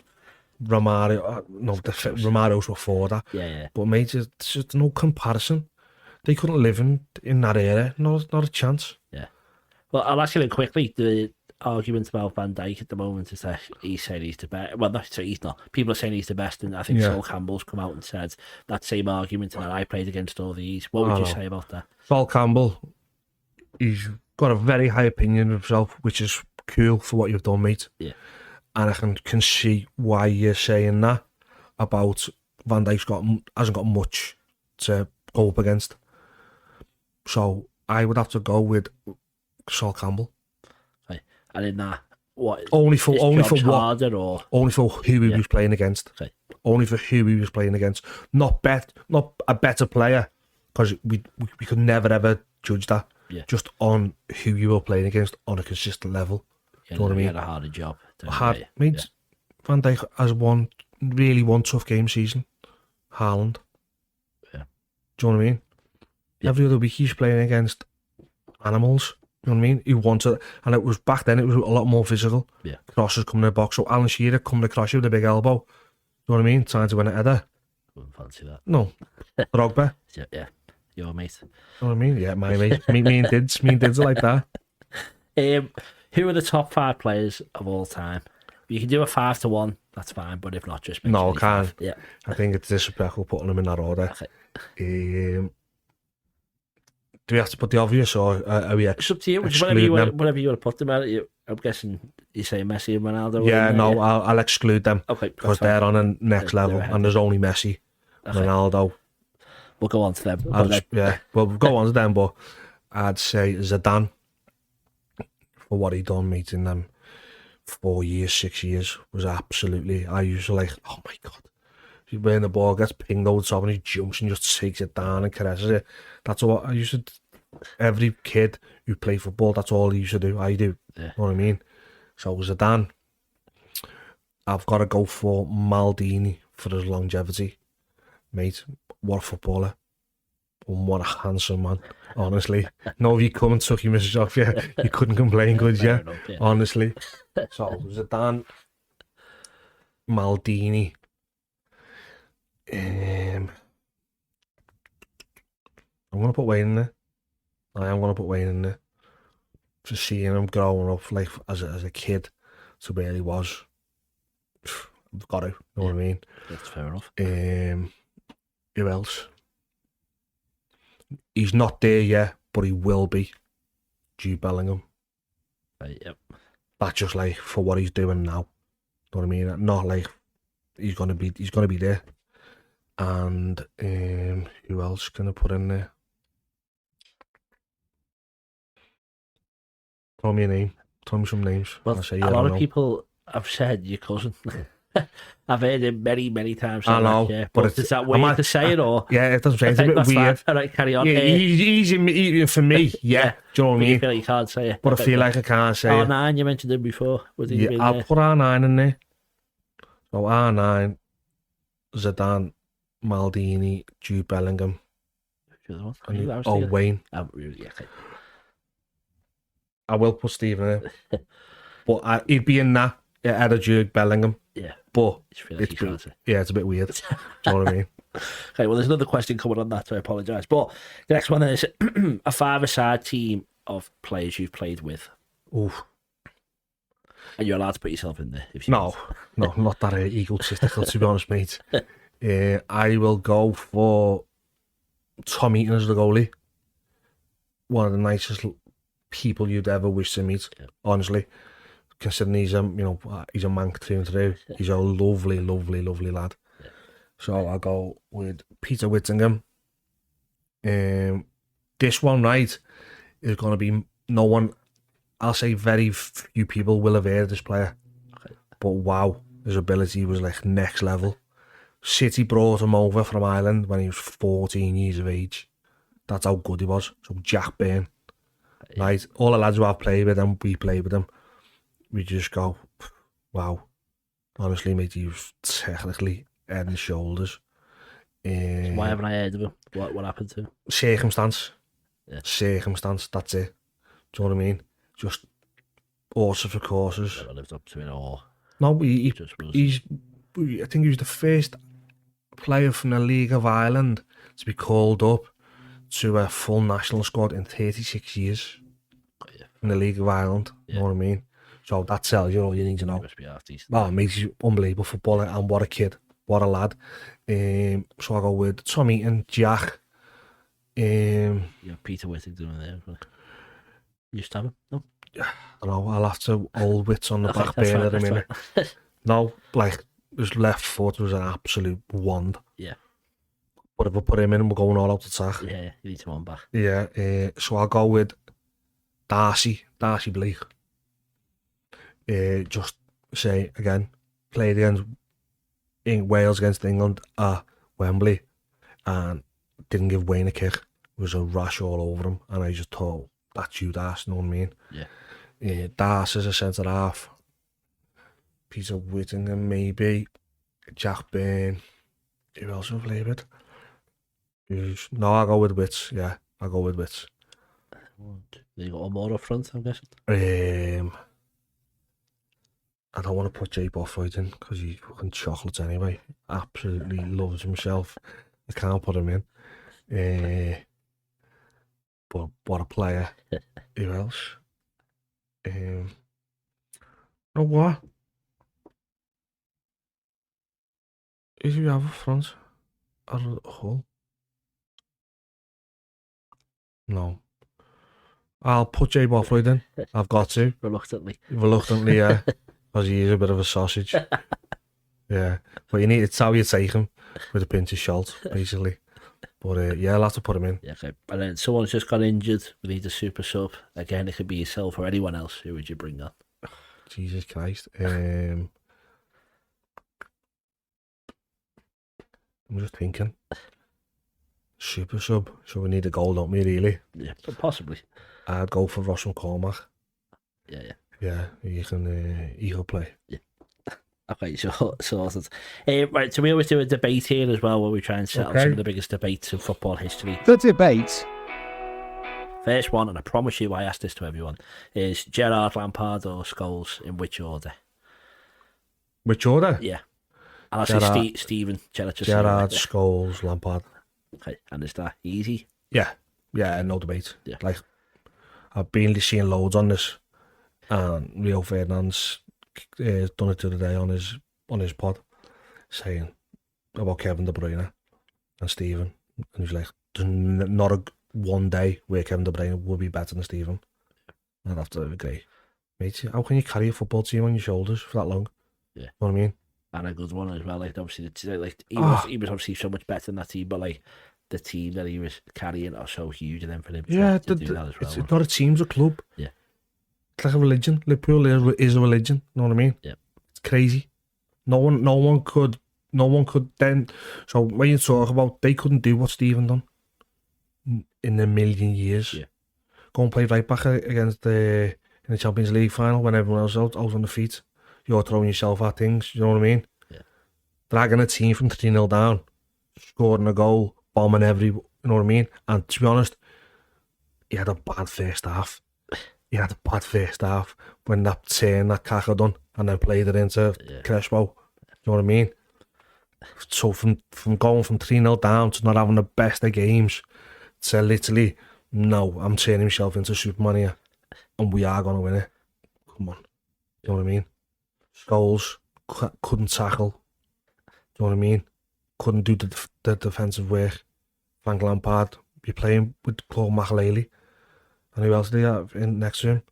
Romario, Romario's before that. Yeah. But mate, there's just no comparison. They couldn't live in that era. Not a chance. Yeah. Well, I'll ask you quickly. The argument about Van Dijk at the moment is that he's saying he's the best. Well, no, so he's not. People are saying he's the best, and I think Sol Campbell's come out and said that same argument, and that I played against all these. What would you say about that? Sol Campbell, he's got a very high opinion of himself, which is cool for what you've done, mate. Yeah. And I can see why you're saying that. about Van Dijk's hasn't got much to go up against. So I would have to go with Sol Campbell. Right. And in that, what? Only for who he was playing against. Okay. Only for who he was playing against. Not a better player, because we could never ever judge that. Yeah. Just on who you were playing against on a consistent level. Yeah, Do you know what I mean? He had a harder job. Van Dijk has one tough game season. Haaland. Yeah. Do you know what I mean? Yeah. Every other week he's playing against animals. You know what I mean? He wanted, and it was back then. It was a lot more physical. Yeah. Crosses coming in the box. So Alan Shearer coming across you with a big elbow. You know what I mean? Trying to win a header. Wouldn't fancy that. No. Drogba. Yeah. Your mate. You know what I mean? Yeah, my mate. me and Dids are like that. Who are the top 5 players of all time? You can do a 5-1. That's fine, but if not, just no, can't. Yeah. I think it's disrespectful putting them in that order. Okay. Do we have to put the obvious, or are we it's up to you. Whatever you want to put them at. I'm guessing you say Messi and Ronaldo. Yeah, no, I'll exclude them. Okay, because they're on a next level, and there's only Messi, Ronaldo. We'll go on to them. We'll go on to them, but I'd say Zidane, for what he done, meeting them 4 years, 6 years, was absolutely. I used to like, oh my god. When the ball gets pinged over the top and he jumps and just takes it down and caresses it. That's what I used to. Every kid who played football, that's all he used to do. I do. Yeah. You know what I mean? So Zidane, I've got to go for Maldini for his longevity. Mate, what a footballer. And what a handsome man, honestly. No, if you come and took your missus off you, you couldn't complain, could you? Yeah. Honestly. So Zidane, Maldini. I'm going to put Wayne in there. I am going to put Wayne in there. Just seeing him growing up like as a kid to where he was. I've got to, you know what I mean? That's fair enough. Who else? He's not there yet, but he will be. Jude Bellingham. Right, yep. That's just like for what he's doing now. You know what I mean? Not like he's gonna be there. And who else can I put in there? Throw me a name. Throw me some names. Well, a lot of people have said your cousin. I've heard him many, many times. I know, but is that weird to say it, or? Yeah, it doesn't say. It's a bit weird. All right, carry on. Yeah, easy for me. Yeah, do you know what I mean? You feel like you can't say it. But I feel like I can't say it. R9, you mentioned him before. I'll put R9 in there. So R9, Zidane, Maldini, Jude Bellingham, and Wayne. Okay. I will put Stephen in there. But he'd be in that ahead of Jude Bellingham. Yeah. But it's a bit weird. Do you know what I mean? Okay, well, there's another question coming on that, so I apologise. But the next one is a five-a-side team of players you've played with. Oof. And you're allowed to put yourself in there. If you no, not that egotistical, to be honest, mate. I will go for Tom Eaton as the goalie. One of the nicest people you'd ever wish to meet, honestly. Considering he's a Manc through and through. He's a lovely, lovely, lovely lad. Yeah. So I'll go with Peter Whittingham. This one, right, is going to be no one. I'll say very few people will have heard of this player. Okay. But wow, his ability was like next level. City brought him over from Ireland when he was 14 years of age. That's how good he was. So Jack Byrne. Yeah. Right, all the lads who I've played with him, we played with him. We just go, wow. Honestly, mate, he was technically head and shoulders. So why haven't I heard of him? What happened to him? Circumstance. Yeah. Circumstance, that's it. Do you know what I mean? Just horses for courses. Never lived up to it all. No, I think he was the first player from the League of Ireland to be called up to a full national squad in 36 years. In the League of Ireland, you know what I mean? So that tells you all you need to know. He must be half decent. Oh, mate, he's unbelievable footballer, and what a kid, what a lad. So I'll go with Tom Eaton, Jack. Peter Whittington there. You used to have him? No? I know, I'll have to old wits on the back burner in a minute. No, like, his left foot was an absolute wand. Yeah. But if we put him in, we're going all out attack. Yeah, you need someone back. Yeah, so I'll go with Darcy Blake. Just say again, played against Wales against England at Wembley and didn't give Wayne a kick. It was a rash all over him, and I just thought, that's you, Darcy, you know what I mean? Yeah. Darcy is a centre half. Peter Whittingham, maybe. Jack Byrne. Who else have played with? No, I'll go with Wits. Yeah, I'll go with Wits. You got one more up front, I'm guessing? I don't want to put Jay Bothroyd in because he's fucking chocolates anyway. Absolutely loves himself. I can't put him in. But what a player. Who else? You know what? Who do you have up front? Hull? No. I'll put Jay Bothroyd in. I've got to. Reluctantly, yeah. Because he is a bit of a sausage. Yeah. But it's how you take him with a pinch of salt, basically. But yeah, I'll have to put him in. Yeah, okay. And then someone's just got injured. We need a super sub. Again, it could be yourself or anyone else. Who would you bring on? Jesus Christ. I'm just thinking. Super sub. So we need a goal, don't we, really? Yeah, possibly. I'd go for Ross McCormack. Yeah. Yeah, he can play. Yeah. Okay, sorted. Right, so we always do a debate here as well, where we try and settle some of the biggest debates in football history. The debate. First one, and I promise you I asked this to everyone, is Gerrard, Lampard or Scholes, in which order? Which order? Yeah. And I'll say Stephen. Gerrard, Scholes, Lampard. Okay, and is that easy? Yeah, no debate. Yeah. Like, I've been seeing loads on this, and Rio Ferdinand's done it the other day on his pod, saying about Kevin De Bruyne and Stephen, and he's like, there's not one day where Kevin De Bruyne will be better than Stephen. I'd have to agree. Mate, how can you carry a football team on your shoulders for that long? Yeah. You know what I mean? And a good one as well. Like, obviously, he was obviously so much better than that team, but like the team that he was carrying are so huge, and then for him to do that as well. It's not a team, it's a club. Yeah. It's like a religion. Liverpool is a religion. You know what I mean? Yeah. It's crazy. No one could then. So when you talk about, they couldn't do what Stephen done in a million years. Yeah. Go and play right back against in the Champions League final when everyone else out on the feet. You're throwing yourself at things. You know what I mean? Yeah. Dragging a team from 3-0 down, scoring a goal, bombing you know what I mean? And to be honest, he had a bad first half. When that turn that Kaka done and then played it into Crespo. You know what I mean? So from going from 3-0 down to not having the best of games to literally, no, I'm turning myself into Superman here and we are going to win it. Come on. You know what I mean? Scholes couldn't tackle. You know what I mean? Couldn't do the defensive work. Frank Lampard, you're playing with Claude Mackay. And who else do you have in next to him?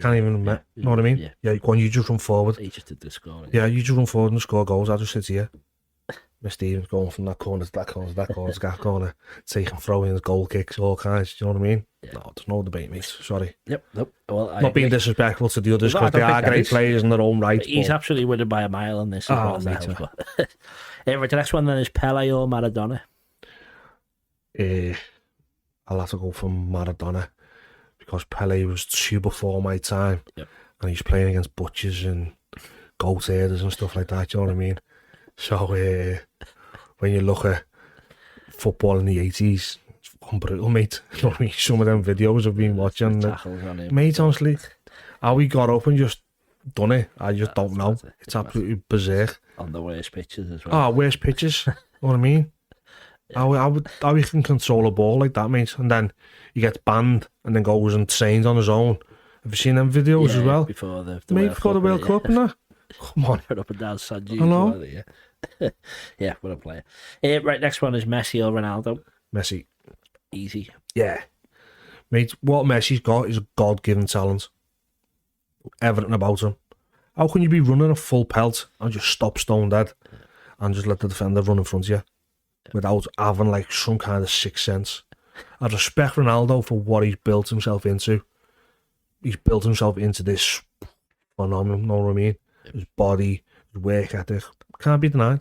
Can't even, you know what I mean? Yeah, go on, you just run forward. He just did the scoring. Yeah, you just run forward and score goals. I just sit here. Miss Stevens going from that corner to that corner to that corner to that corner, taking throw-ins, goal kicks, all kinds. You know what I mean? Yeah. No, there's no debate, mate. Sorry. Yep. Nope. Well, not being disrespectful to the others because they are great players in their own right. He's absolutely winning by a mile on this. Right, the next one then is Pele or Maradona. I'll have to go for Maradona because Pele was too before my time. Yep. And he's playing against butchers and goat herders and stuff like that. You know what I mean? So when you look at football in the 80s, it's fucking brutal, mate. You know what I mean? Some of them videos I've been watching, mate, honestly, how he got up and just done it, I just don't know. It's absolutely berserk. On the worst pitches as well. Worst pitches. You know what I mean? Yeah. How he can control a ball like that, mate, and then he gets banned and then goes and trains on his own. Have you seen them videos as well? Before the World Cup and that. Come on. Up and down San Diego. Yeah, what a player. Right, next one is Messi or Ronaldo. Messi. Easy. Yeah. Mate, what Messi's got is a God-given talent. Everything about him. How can you be running a full pelt and just stop stone dead and just let the defender run in front of you without having like some kind of sixth sense? I respect Ronaldo for what he's built himself into. He's built himself into this phenomenon, you know what I mean? His body, his work ethic, can't be denied.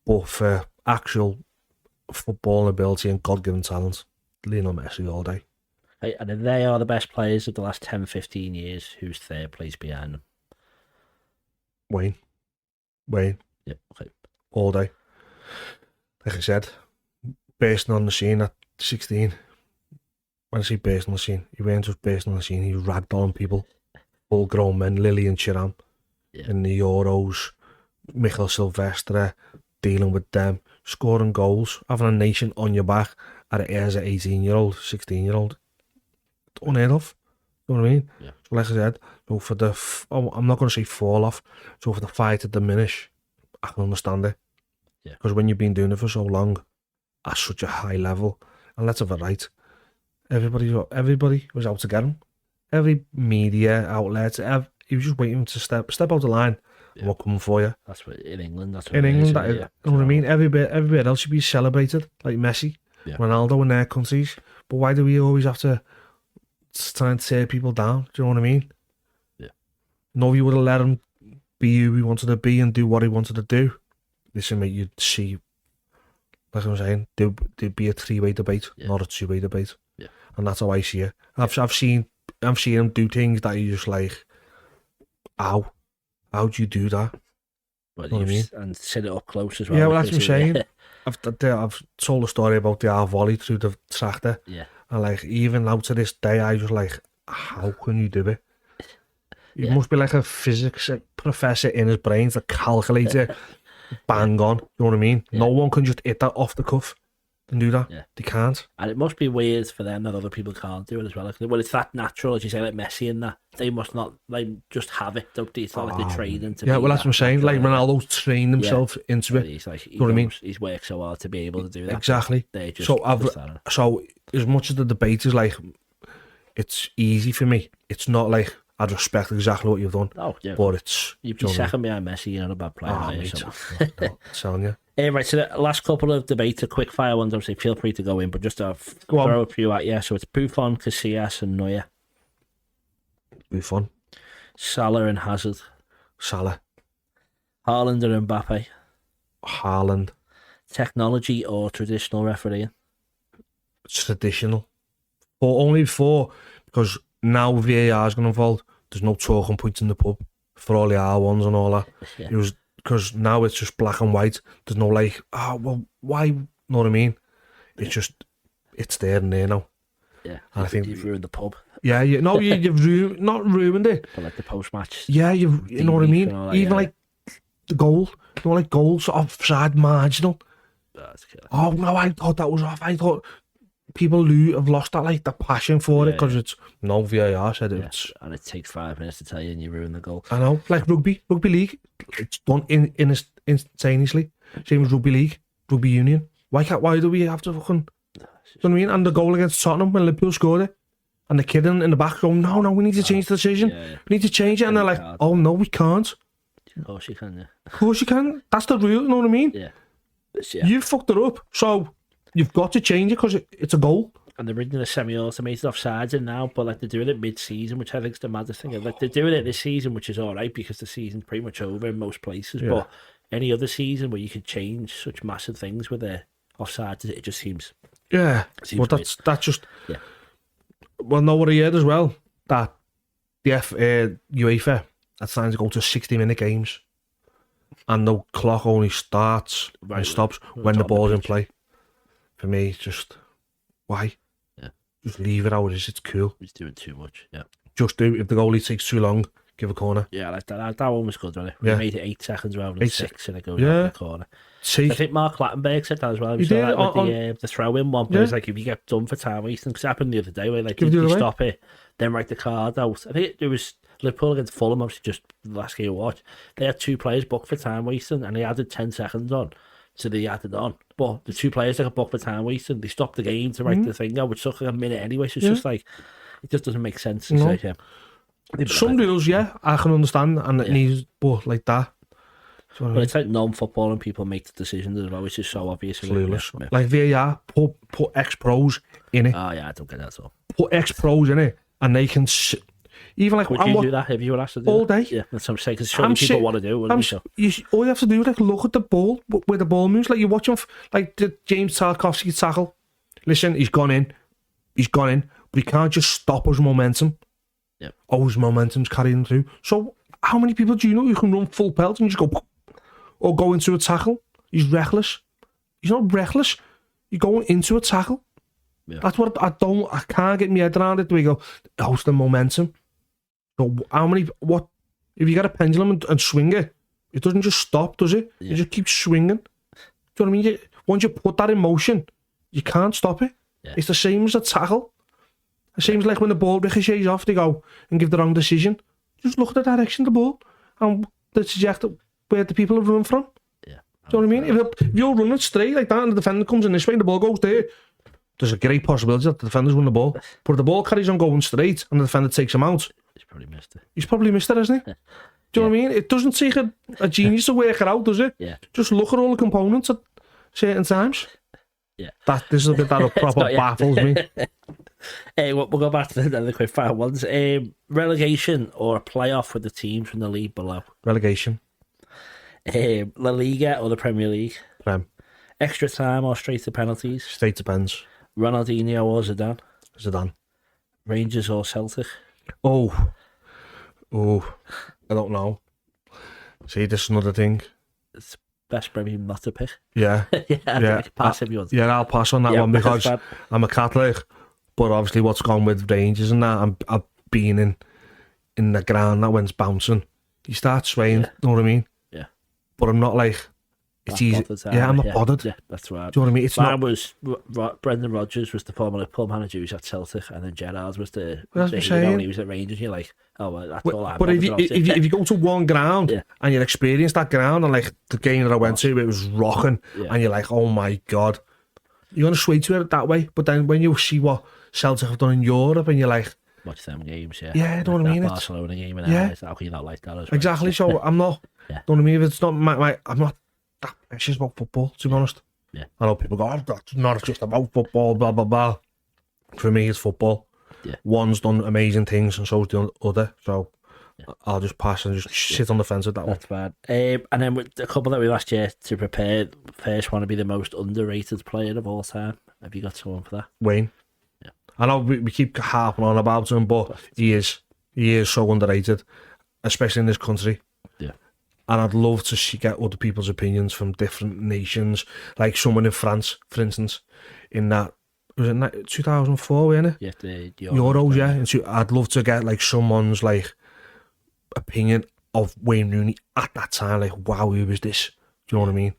But for actual football ability and God-given talent, Lionel Messi all day. And if they are the best players of the last 10, 15 years, who's third place behind them? Wayne. Yeah, okay. All day. Like I said, bursting on the scene at 16. When I say bursting on the scene, he weren't just bursting on the scene, he ragdolling people. All grown men, Lily and Chiram. In the Euros, Michael Silvestre, dealing with them, scoring goals, having a nation on your back as an 18-year-old, 16-year-old. It's unheard of. You know what I mean? Yeah. So like I said, so for the, I'm not going to say fall off, so for the fight to diminish, I can understand it. Yeah. Because when you've been doing it for so long, at such a high level, and let's have it right, everybody was out to get him. Every media outlet, he was just waiting to step out the line. And we're coming for you. That's what in England. That's what in England. Is, you know what I mean? Everywhere else should be celebrated, like Messi, Ronaldo in their countries. But why do we always have to try and tear people down? Do you know what I mean? Yeah. No, you would have let him be who he wanted to be and do what he wanted to do. Listen, mate, you'd see, like I'm saying, there'd be a three-way debate, not a two-way debate. Yeah. And that's how I see it. I've seen him do things that you just like, ow. How'd you do that? But you know what I mean? And set it up close as well. Yeah, well, that's what I'm saying. I've told a story about the volley through the tractor. Yeah. And like, even now to this day, I just like, how can you do it? You must be like a physics professor in his brain to calculate it. Bang on. You know what I mean? Yeah. No one can just hit that off the cuff and do that. Yeah. They can't. And it must be weird for them that other people can't do it as well. Like, well, it's that natural, as you say, like Messi and that. They must not, like, just have it, don't they? It's not like they're training to well, that's what I'm saying. Like, Ronaldo's trained himself into it. He's like, you know what I mean? He's worked so hard to be able to do that. Exactly. Just so as much as the debate is like, it's easy for me. It's not like, I'd respect exactly what you've done. Oh, yeah. But it's... You'd be second behind Messi, you're not a bad player. No, telling you. Right, so the last couple of debates are quick fire ones. Obviously, feel free to go in, but just throw a few at you. So it's Buffon, Casillas, and Neuer. Buffon. Salah and Hazard. Salah. Haaland or Mbappe. Haaland. Technology or traditional refereeing. Traditional. But only for because now VAR is going to involve. There's no talking points in the pub for all the R1s and all that. Yeah. It was because now it's just black and white. There's no like, well, why? You know what I mean? It's just, it's there and there now. Yeah, and I think you've ruined the pub. Yeah, no, you've not ruined it. But like the post-match. Yeah, you know what I mean? That, even like the goal, you know, like goals offside marginal. Oh no, I thought that was off. I thought people who have lost that, like, the passion for it, because it's no VAR said it. It's, and it takes 5 minutes to tell you and you ruin the goal. I know, like rugby league, it's done instantaneously. Same as rugby league, rugby union. Why do we have to fucking, you know what I mean? And the goal against Tottenham when Liverpool scored it, and the kid in the back going, no, we need to change the decision. We need to change it, and they're like, oh no, we can't. Of course you can, yeah. Of course you can. That's the rule, you know what I mean? Yeah. You fucked it up, so you've got to change it because it's a goal. And they're bringing a semi-automated offsides in now, but like they're doing it mid-season, which I think is the maddest thing. Like they're doing it this season, which is all right because the season's pretty much over in most places. Yeah. But any other season where you could change such massive things with the offsides, it just seems. Yeah, but that's just. Yeah. Well, know what I heard as well, that the UEFA are trying to go to 60-minute games, and the clock only starts and stops when the ball's in play. For me, it's just, why? Yeah. Just leave it how it is. It's cool. He's doing too much. Yeah. Just do. If the goalie takes too long, give a corner. Yeah, like that one was good, wasn't it? We made it 8 seconds rather than 6, and it goes out the corner. See, I think Mark Clattenburg said that as well. He did with the throw-in one, but it's like if you get done for time wasting, because it happened the other day where like you stop it, then write the card out. I think it was Liverpool against Fulham, obviously just the last game you watch. They had 2 players booked for time wasting, and they added 10 seconds on. So they added on. But the 2 players that got booked for time wasting, they stopped the game to write the thing out, which took like a minute anyway. So it's just like, it just doesn't make sense. No. Some rules, yeah, I can understand, and it needs, but like that. But it's like non-footballing people make the decisions as well, which is so obvious. Clueless. Like VAR, put ex-pros in it. Oh yeah, I don't get that at all. Put ex-pros in it, and they can... Even like... Would you do that if you were asked to do all that? day? Yeah, that's what I'm saying, because some people want to do it. All you have to do is like, look at the ball, where the ball moves. Like, you're watching, like, the James Tarkowski tackle. Listen, he's gone in, but he can't just stop his momentum. Yep. Oh, his momentum's carrying through. So, how many people do you know who can run full pelt and just go... Or go into a tackle? He's reckless. He's not reckless. You're going into a tackle. Yeah. That's what I can't get my head around it. We go, how's the momentum? So if you get a pendulum and swing it, it doesn't just stop, does it? Yeah. It just keeps swinging. Do you know what I mean? Once you put that in motion, you can't stop it. Yeah. It's the same as a tackle. The same as like when the ball ricochets off, they go and give the wrong decision. Just look at the direction of the ball and the trajectory where the people are running from. Yeah. Do you know what I mean? If you're running straight like that and the defender comes in this way and the ball goes there, there's a great possibility that the defenders win the ball. But if the ball carries on going straight and the defender takes him out, he's probably missed it, hasn't he? Do you know what I mean? It doesn't take a genius to work it out, does it? Yeah. Just look at all the components at certain times. Yeah. This is a bit that proper baffles me. We'll go back to the quick fire ones. Relegation or a playoff with the teams from the league below? Relegation. La Liga or the Premier League? Prem. Extra time or straight to penalties? Straight to pens. Ronaldinho or Zidane? Zidane. Rangers or Celtic? Oh, I don't know. See, this is another thing. It's best maybe not to pick. Yeah. yeah. Pass if you want. Yeah, I'll pass on that one because I'm a Catholic. But obviously what's gone with Rangers and that, I've been in the ground that when's bouncing. You start swaying, you know what I mean? Yeah. But I'm not like... It's easy. I'm not bothered. Yeah, that's right. Do you know what I mean? It's Mine was Brendan Rodgers was the former Liverpool manager who's at Celtic, and then Gerrard was he was at Rangers. You're like, oh, well, that's all I'm. But if you go to one ground and you experience that ground, and like the game that I went to, it was rocking, and you're like, oh my god, you're gonna sway to it that way. But then when you see what Celtic have done in Europe, and you're like, watch them games, yeah. Yeah, do you know what I mean? Barcelona game, and how can you not like that as well? Exactly. So I'm not. Yeah. Know what I mean? If it's not I'm not. It's just about football, to be honest. Yeah. I know people go, that's not just about football, blah, blah, blah. For me, it's football. Yeah. One's done amazing things and so's the other. So I'll just pass and just sit on the fence with that one. That's bad. And then with a couple that we've asked you to prepare, first one to be the most underrated player of all time. Have you got someone for that? Wayne. Yeah. I know we keep harping on about him, but he is so underrated, especially in this country. Yeah. And I'd love to get other people's opinions from different nations, like someone in France, for instance, in that, was it 2004, wasn't it? Yeah, the Euros, yeah. And so I'd love to get like someone's like opinion of Wayne Rooney at that time, like, wow, who was this? Do you know what I mean?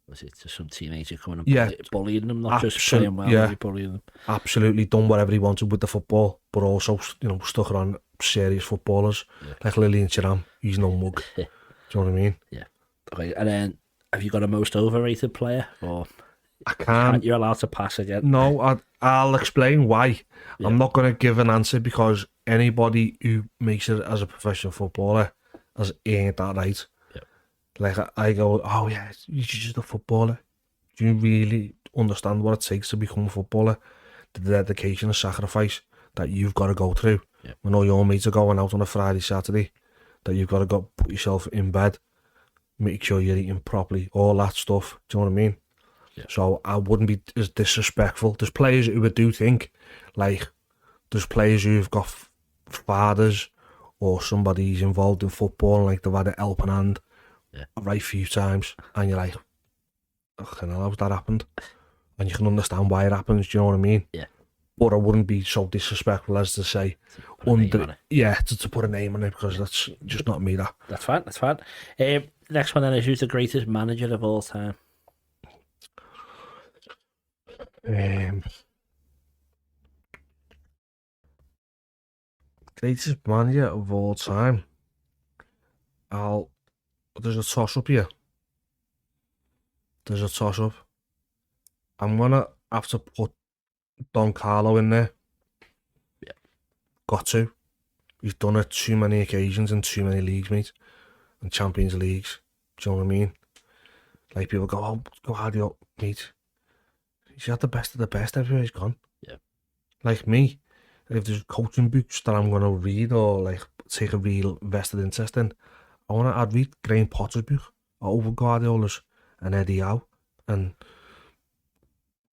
Was it just some teenager coming and bullying them, not just playing well, bullying them? Absolutely, done whatever he wanted with the football, but also, stuck around serious footballers, like Lillian Thuram. He's no mug. Do you know what I mean? Yeah. Okay, and then have you got a most overrated player? Or I can't. You're allowed to pass again. No, I'll explain why. Yeah. I'm not going to give an answer because anybody who makes it as a professional footballer has earned that right. Yeah. Like I go, oh yeah, you're just a footballer. Do you really understand what it takes to become a footballer? The dedication and sacrifice that you've got to go through. Yeah. When all your mates are going out on a Friday, Saturday, that you've got to go put yourself in bed, make sure you're eating properly, all that stuff. Do you know what I mean? Yeah. So I wouldn't be as disrespectful. There's players who would do think, like, there's players who've got fathers or somebody who's involved in football, like they've had a helping hand a right few times, and you're like, oh, how's that happened? And you can understand why it happens, do you know what I mean? Yeah. But I wouldn't be so disrespectful as to say to put a name on it, because that's just not me. That's fine. Next one then is, who's the greatest manager of all time? Greatest manager of all time. There's a toss up here. I'm gonna have to put Don Carlo in there. Yeah. Got to. He's done it too many occasions in too many leagues, mate. And Champions Leagues. Do you know what I mean? Like, people go, oh, go Guardiola, mate. He's had the best of the best everywhere he's gone. Yeah. Like me, if there's coaching books that I'm going to read or, like, take a real vested interest in, I'd read Graham Potter's book, over Guardiola's and Eddie Howe and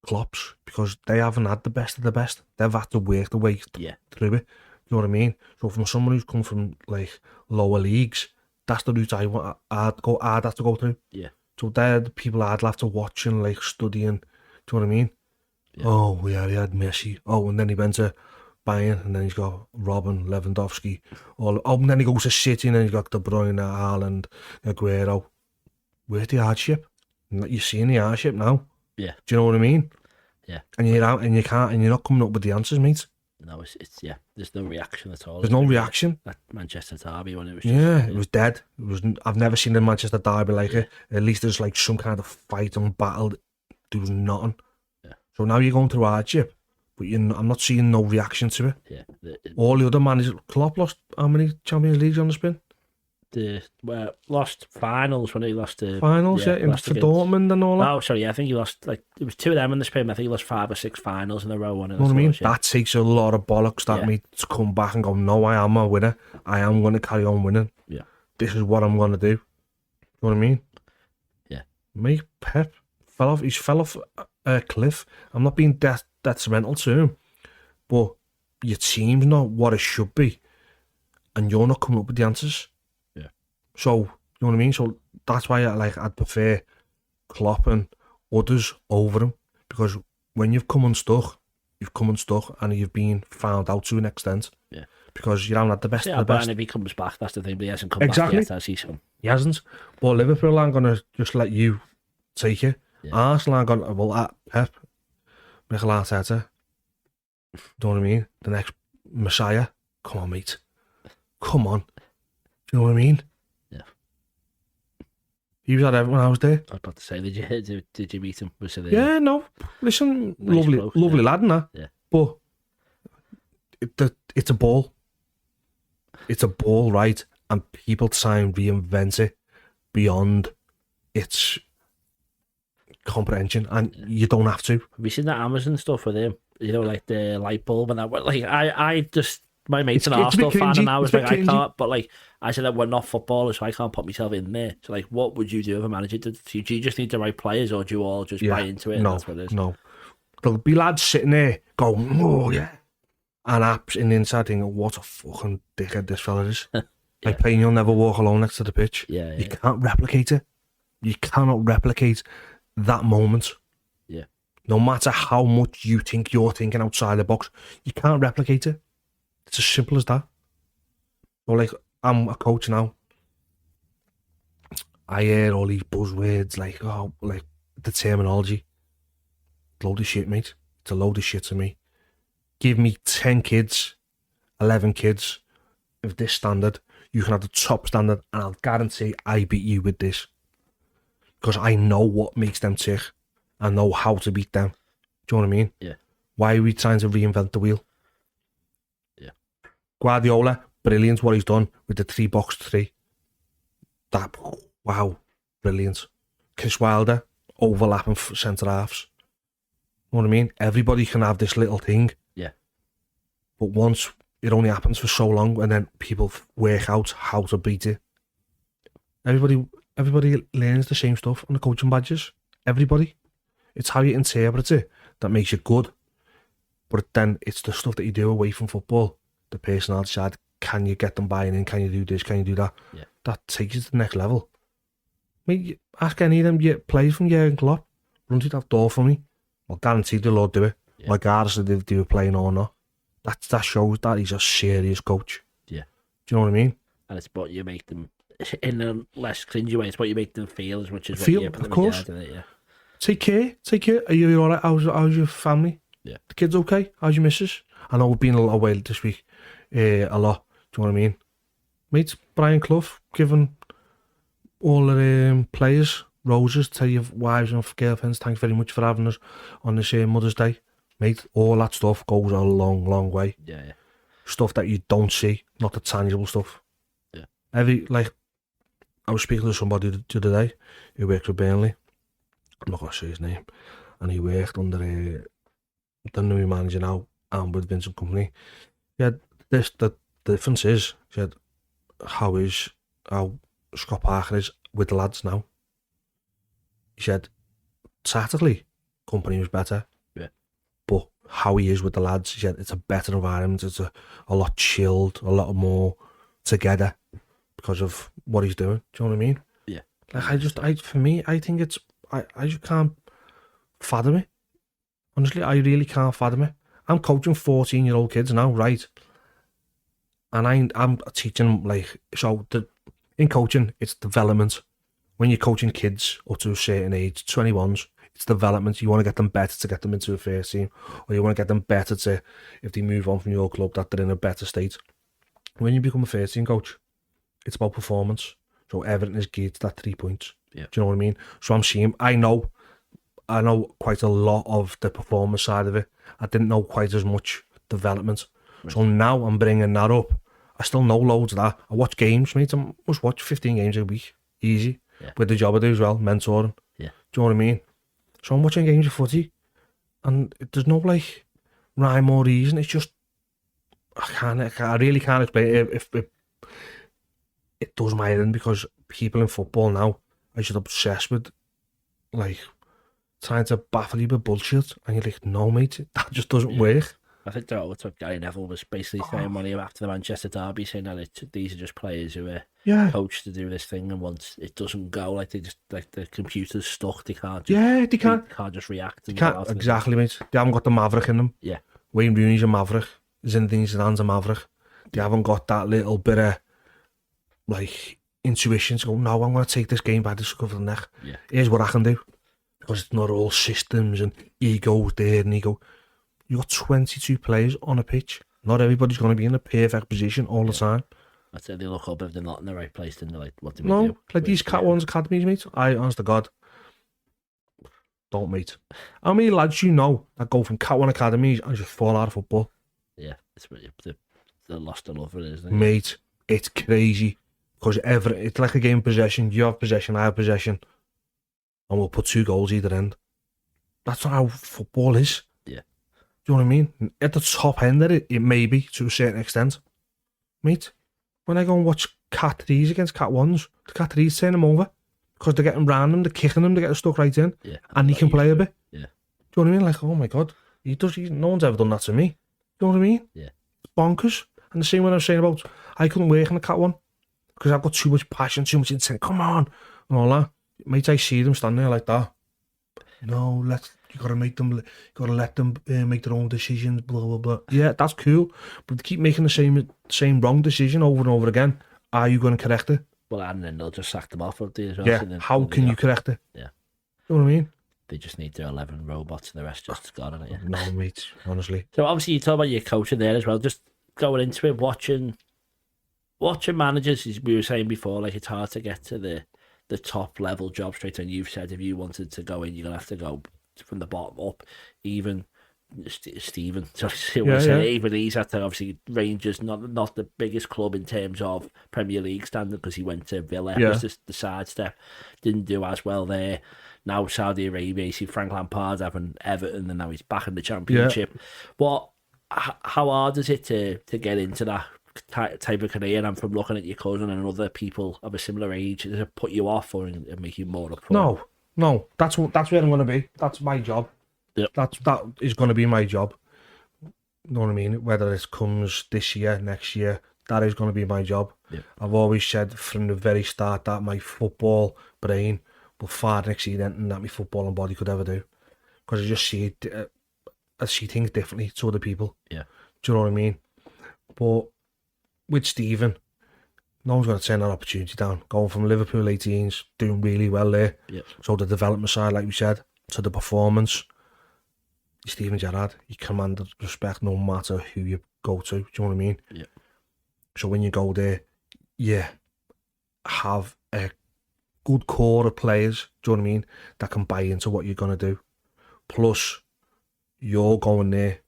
Klopp's, because they haven't had the best of the best. They've had to work the way through it. You know what I mean? So from someone who's come from, like, lower leagues, that's the route I'd have to go through. Yeah. So they're the people I'd have to watch and, like, studying. Do you know what I mean? Yeah. Oh, yeah, he had Messi. Oh, and then he went to Bayern, and then he's got Robin, Lewandowski. And then he goes to City, and then he's got De Bruyne, Haaland, Aguero. Where's the hardship? You're seeing the hardship now. Yeah. Do you know what I mean? Yeah. And you're out, and you're not coming up with the answers, mate. No, it's there's no reaction at all. There's no reaction. That Manchester derby when it was it was dead. I've never seen a Manchester derby like it. At least there's like some kind of fight and battle. There was nothing. Yeah. So now you're going through hardship, but I'm not seeing no reaction to it. Yeah. All the other managers, Klopp lost how many Champions Leagues on the spin? Lost finals when he lost to finals, lost to Dortmund and all that. Oh, sorry, I think he lost, like, it was 2 of them in the spin. I think he lost 5 or 6 finals in a row. You know what I mean? That takes a lot of bollocks to come back and go, no, I am a winner. I am going to carry on winning. Yeah. This is what I'm going to do. You know what I mean? Yeah. Mate, Pep fell off a cliff. I'm not being detrimental to him, but your team's not what it should be, and you're not coming up with the answers. So, you know what I mean? So that's why I'd prefer Klopp and others over him, because when you've come unstuck and you've been found out to an extent. Yeah. Because you haven't had the best of the best. And if he comes back, that's the thing, but he hasn't come back yet, has he? So. He hasn't. But Liverpool aren't going to just let you take it. Yeah. Arsenal aren't going to, Pep, Mikel Arteta, do you know what I mean? The next Messiah. Come on, mate. Come on. Do you know what I mean? He was at everyone I was there. I was about to say, did you meet him? Was he there? Yeah, no. Listen, nice lovely lad and that. Yeah. But it's a ball. It's a ball, right? And people try and reinvent it beyond its comprehension, and you don't have to. Have you seen that Amazon stuff with him? You know, like the light bulb and that. Like, I just... My mate's an Arsenal fan, and I was like, I can't, but like, I said that we're not footballers, so I can't put myself in there. So, like, what would you do if a manager did? Do you just need the right players, or do you all just buy into it? No, that's what it is? No. There'll be lads sitting there going, oh, yeah. And apps in the inside thinking, what a fucking dickhead this fella is. Like, playing You'll Never Walk Alone next to the pitch. Yeah. You can't replicate it. You cannot replicate that moment. Yeah. No matter how much you think you're thinking outside the box, you can't replicate it. It's as simple as that. Well, like, I'm a coach now. I hear all these buzzwords like, the terminology. Load of shit, mate. It's a load of shit to me. Give me 10 kids, 11 kids of this standard. You can have the top standard, and I'll guarantee I beat you with this. Because I know what makes them tick. I know how to beat them. Do you know what I mean? Yeah. Why are we trying to reinvent the wheel? Guardiola, brilliant what he's done with the 3-box-3. That, wow, brilliant. Chris Wilder, overlapping centre halves. You know what I mean? Everybody can have this little thing. Yeah. But once it only happens for so long, and then people work out how to beat it. Everybody learns the same stuff on the coaching badges. Everybody. It's how you interpret it that makes it good. But then it's the stuff that you do away from football. The personality side, can you get them buying in? Can you do this? Can you do that? Yeah. That takes you to the next level. I mean, ask any of them players from Jurgen Klopp, run through that door for me. I'll guarantee they'll all do it, regardless of if they were playing or not. That shows that he's a serious coach. Yeah. Do you know what I mean? And it's what you make them, in a less cringy way, it's what you make them feel as much as feel, what you put of course. In it, yeah. Take care. Are you alright? How's your family? Yeah. The kids okay? How's your missus? I know we've been away this week. A lot. Do you know what I mean? Mate, Brian Clough giving all the players roses, tell your wives and girlfriends, thanks very much for having us on this Mother's Day. Mate, all that stuff goes a long, long way. Yeah. Stuff that you don't see not the tangible stuff. Yeah. I was speaking to somebody the other day who works with Burnley. I'm not going to say his name. And he worked under the new manager now and with Vincent Kompany. The difference is, he said, how Scott Parker is with the lads now. He said, tactically, Kompany was better. Yeah. But how he is with the lads, he said, it's a better environment. It's a lot chilled, a lot more together because of what he's doing. Do you know what I mean? Yeah. I think it's, I just can't fathom it. Honestly, I really can't fathom it. I'm coaching 14-year-old kids now, right? And I'm teaching them, in coaching, it's development. When you're coaching kids up to a certain age, 21s, it's development. You want to get them better to get them into a first team, or you want to get them better to, if they move on from your club, that they're in a better state. When you become a first team coach, it's about performance. So everything is geared to that 3 points. Yeah. Do you know what I mean? So I'm seeing, I know quite a lot of the performance side of it. I didn't know quite as much development. Right. So now I'm bringing that up. I still know loads of that. I watch games, mate. I must watch 15 games a week. Easy. Yeah. With the job I do as well, mentoring. Yeah. Do you know what I mean? So I'm watching games of footy and there's no rhyme or reason. It's just, I really can't explain it. If it does my head in, because people in football now are just obsessed with trying to baffle you with bullshit, and you're like, no mate, that just doesn't work. I think that's what Gary Neville was basically saying when he after the Manchester derby, saying that these are just players who are coached to do this thing, and once it doesn't go, they just the computer's stuck. They can't. Just, they can't just react. They can't exactly, mate. They haven't got the maverick in them. Yeah. Wayne Rooney's a maverick. Zinedine Zidane's a maverick. They haven't got that little bit of intuition to go, no, I'm going to take this game by the scruff of the neck. Yeah. Here's what I can do. Because it's not all systems and ego there and ego. You've got 22 players on a pitch. Not everybody's going to be in a perfect position all the time. I'd say they look up if they're not in the right place, then they're like, what do we do? No, these Cat 1's academies, mate. Honest to God, don't, mate. How many lads you know that go from Cat 1 academies and just fall out of football? Yeah, they're lost the love for it, isn't it? Mate, it's crazy. Because it's like a game of possession. You have possession, I have possession. And we'll put 2 goals either end. That's not how football is. Yeah. Do you know what I mean? At the top end of it may be to a certain extent. Mate, when I go and watch Cat 3s against Cat 1s, the Cat 3s turn them over. Because they're getting round them, they're kicking them, they're getting stuck right in. Yeah. And he can play a bit. Yeah. Do you know what I mean? Oh my God. No one's ever done that to me. Do you know what I mean? Yeah. It's bonkers. And the same when I was saying about, I couldn't work in the Cat 1. Because I've got too much passion, too much intent. Come on. And all that. Mate, I see them standing there like that. No, you got to let them make their own decisions, blah, blah, blah. Yeah, that's cool. But they keep making the same wrong decision over and over again. Are you going to correct it? Well, and then they'll just sack them off of the as well. Yeah, so how can you correct it? Yeah. You know what I mean? They just need their 11 robots and the rest just gone, isn't it? No, mate, honestly. So obviously you talk about your coaching there as well. Just going into it, watching managers, as we were saying before, it's hard to get to the top level job straight. And you've said if you wanted to go in, you're gonna have to go from the bottom up. Even Stephen, even he's had to, obviously Rangers, not the biggest club in terms of Premier League standard, because he went to Villa. Yeah. It was just the sidestep, didn't do as well there. Now Saudi Arabia, you see Frank Lampard having Everton, and now he's back in the Championship. Yeah. How hard is it to get into that type of career? And from looking at your cousin and other people of a similar age, does it put you off or make you more up for it? No, that's where I'm going to be. That's my job. Yep. That is going to be my job. You know what I mean? Whether it comes this year, next year, that is going to be my job. Yep. I've always said from the very start that my football brain will far exceed anything that my football and body could ever do. Because I just see it, I see things differently to other people. Yeah. Do you know what I mean? But with Stephen, no one's going to turn that opportunity down. Going from Liverpool 18s, doing really well there. Yep. So the development side, like we said, to the performance, Steven Gerrard, you command respect no matter who you go to. Do you know what I mean? Yeah. So when you go there, have a good core of players, do you know what I mean, that can buy into what you're going to do. Plus, you're going there,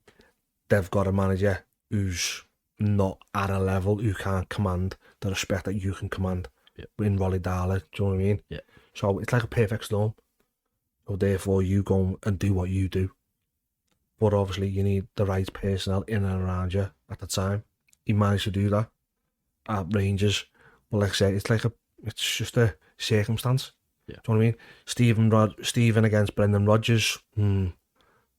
they've got a manager who's not at a level who can't command the respect that you can command in Rolly Dala. Do you know what I mean? Yeah. So it's like a perfect storm. So therefore, you go and do what you do. But obviously, you need the right personnel in and around you at the time. He managed to do that at Rangers. But like I say, it's just a circumstance. Yeah. Do you know what I mean? Stephen against Brendan Rodgers. I'm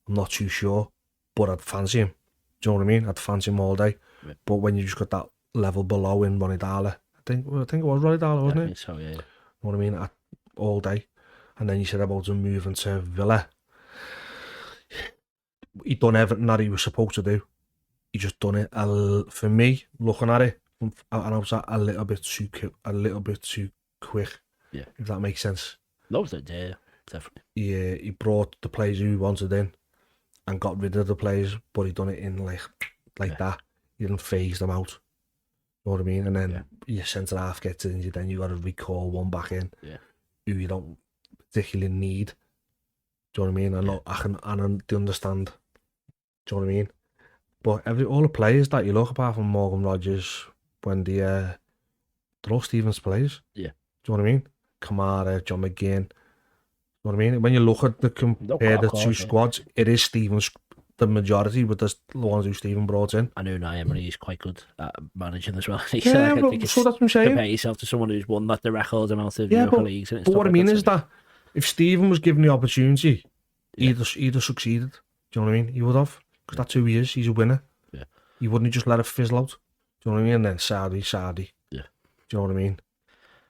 not too sure, but I'd fancy him. Do you know what I mean? I'd fancy him all day. Yeah. But when you just got that level below in Ronnie Dala, I think it was Ronnie Dala, wasn't it? I think so, yeah. You know what I mean? All day. And then you said about him moving to Villa. He done everything that he was supposed to do. He just done it. For me, looking at it, and I was a little bit too quick. Yeah, if that makes sense. No, yeah, definitely. Yeah, he brought the players who he wanted in, and got rid of the players, but he done it in like that. He didn't phase them out. You know what I mean? And then your centre half gets injured, then you got to recall one back in. Yeah, who you don't particularly need. Do you know what I mean? I can understand. Do you know what I mean? But all the players that you look apart from Morgan Rodgers, when they're all Stevens players. Yeah. Do you know what I mean? Kamara, John McGinn. You know what I mean? When you look at the two squads, it is Stevens the majority, but there's the ones who Stephen brought in. I know Emery is quite good at managing as well. So that's what I'm saying. Compare yourself to someone who's won the record amount of Europa leagues. But what I mean is that if Stephen was given the opportunity, he'd have succeeded. Do you know what I mean? He would have. Because that's who he is. He's a winner. Yeah. He wouldn't just let it fizzle out. Do you know what I mean? And then Saudi. Yeah. Do you know what I mean?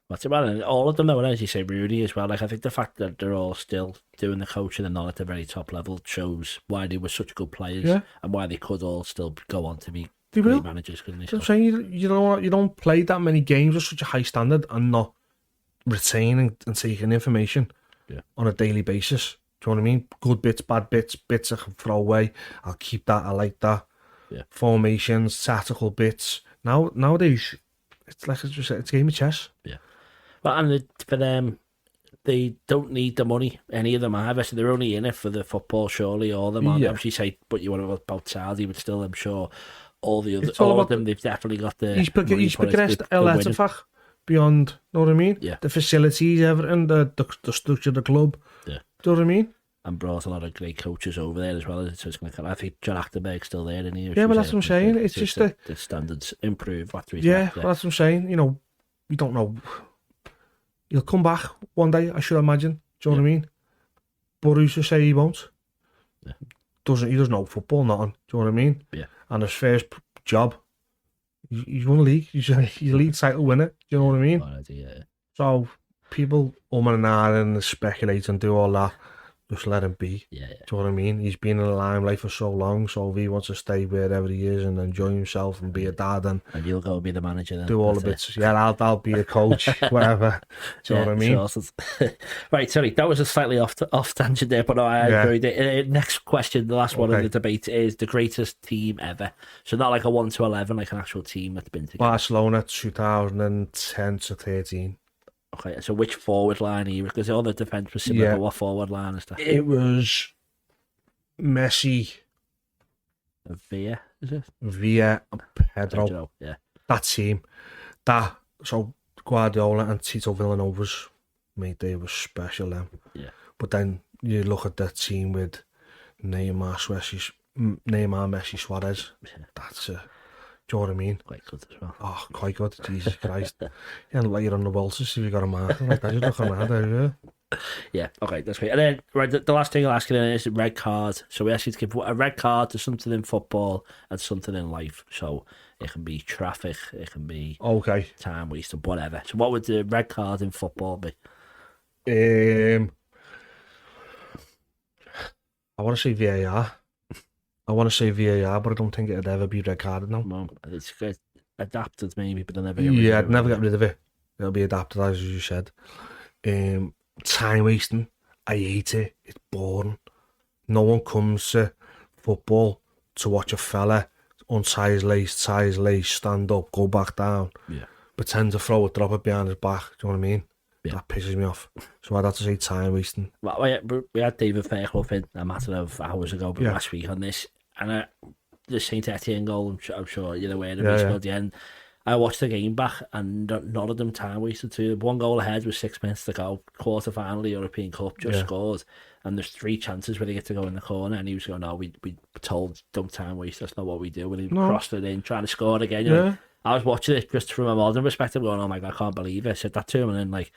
What's about it? All of them, though, as you say, Rooney as well. Like, I think the fact that they're all still doing the coaching and not at the very top level shows why they were such good players and why they could all still go on to be great managers. Couldn't they? I'm saying you don't play that many games with such a high standard and not retaining and taking information on a daily basis. Do you know what I mean? Good bits, bad bits, bits I can throw away. I'll keep that. I like that. Yeah. Formations, tactical bits. Nowadays, it's like it's a game of chess. Yeah. Well, and for them, they don't need the money, any of them either. So they're only in it for the football, surely. All of them aren't. Obviously, say, but you want to about Saudi, but still, I'm sure all the other, all of them, they've definitely got the. He's progressed a lot beyond. Know what I mean? Yeah. The facilities, everything, the structure of the club. Yeah. Do you know what I mean? And brought a lot of great coaches over there as well. So it's going to. I think John Achterberg's still there, isn't he? Yeah, but that's what I'm saying. It's just the standards improve after he's left, well, that's what I'm saying. You know, we don't know. He'll come back one day, I should imagine. Do you know what I mean? But who's to say he won't? Yeah. He doesn't know football, nothing. Do you know what I mean? Yeah. And his first job, he's won a league. He's a league title winner. Do you know what I mean? Yeah. So people and and speculate and do all that. Just let him be. Yeah. Do you know what I mean? He's been in the limelight for so long, so if he wants to stay wherever he is and enjoy himself and be a dad and you'll go and be the manager then. Do all the bits. Yeah, I'll be a coach, whatever. Do you know what I mean? Sure. Right, sorry, that was a slightly off tangent there, but no, I enjoyed it. Next question, the last one in the debate, is the greatest team ever. So not like a 1 to 11, like an actual team that's been together. Barcelona 2010 to 13. Okay, so which forward line are you? Because all the defence was similar, but what forward line is that? It was Messi, Villa, is it? Villa and Pedro. Yeah. That team. So Guardiola and Tito Villanova's, mate, they were special then. Yeah. But then you look at that team with Neymar, Messi, Suarez. Yeah. That's do you know what I mean? Quite good as well. Oh, quite good. Jesus Christ. You don't like you're on the waltzes if you got a mark like that. You're looking mad, yeah. Yeah, okay, that's great. And then, right, the last thing I'll ask you then is a red card. So we ask you to give a red card to something in football and something in life. So it can be traffic, it can be time wasting, whatever. So what would the red card in football be? I want to say VAR. but I don't think it'd ever be red carded now. No, it's adapted maybe, but they'll never I'd never get rid of it. It'll be adapted, as you said. Time wasting, I hate it. It's boring. No one comes to football to watch a fella untie his lace, stand up, go back down, pretend to throw it, drop it behind his back. Do you know what I mean? Yeah. That pisses me off. So I'd have to say time wasting. Well, we had David Fairclough in a matter of hours ago, but last week on this, and the Saint Etienne goal, I'm sure you're aware of it, at the end. I watched the game back and none of them time wasted too. One goal ahead with 6 minutes to go, quarter final of the European Cup, just scores, and there's 3 chances where they get to go in the corner, and he was going, no, we told don't time waste, that's not what we do, and he crossed it in, trying to score again. You know, I was watching it just from a modern perspective, going, oh my God, I can't believe it. I said that to him, and then like,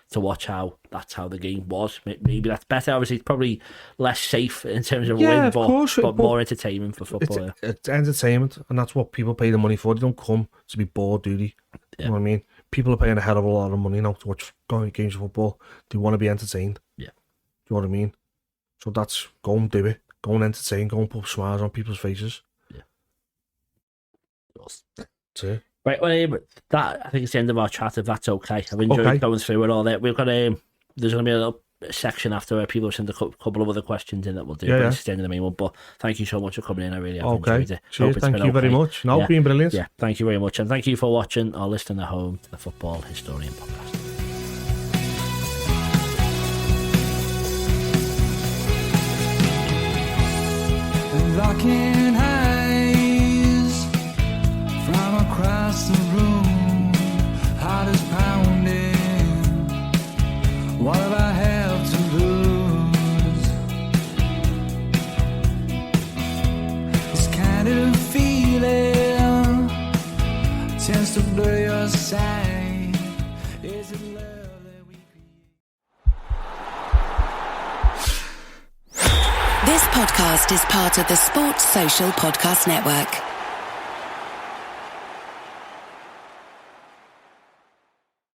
to watch that's how the game was. Maybe that's better. Obviously, it's probably less safe in terms of win, but more entertainment for football. It's entertainment, and that's what people pay the money for. They don't come to be bored, do they? You know what I mean? People are paying a hell of a lot of money now to watch games of football. They want to be entertained. Yeah. Do you know what I mean? So that's, go and do it. Go and entertain. Go and put smiles on people's faces. Yeah. That's it. Right, well, that I think it's the end of our chat, if that's okay. I've enjoyed going through it all there. We've got there's going to be a little section after where people have sent a couple of other questions in that we'll do. But it's the end of the main one. But thank you so much for coming in. I really have enjoyed it. Cheers, thank you very much. No, been brilliant. Yeah, thank you very much. And thank you for watching or listening at home to the Football Historian Podcast. Locking eyes from across the room, heart is pounding. What do I have to lose? This kind of feeling tends to blur your sight. Is it love that we This podcast is part of the Sports Social Podcast Network.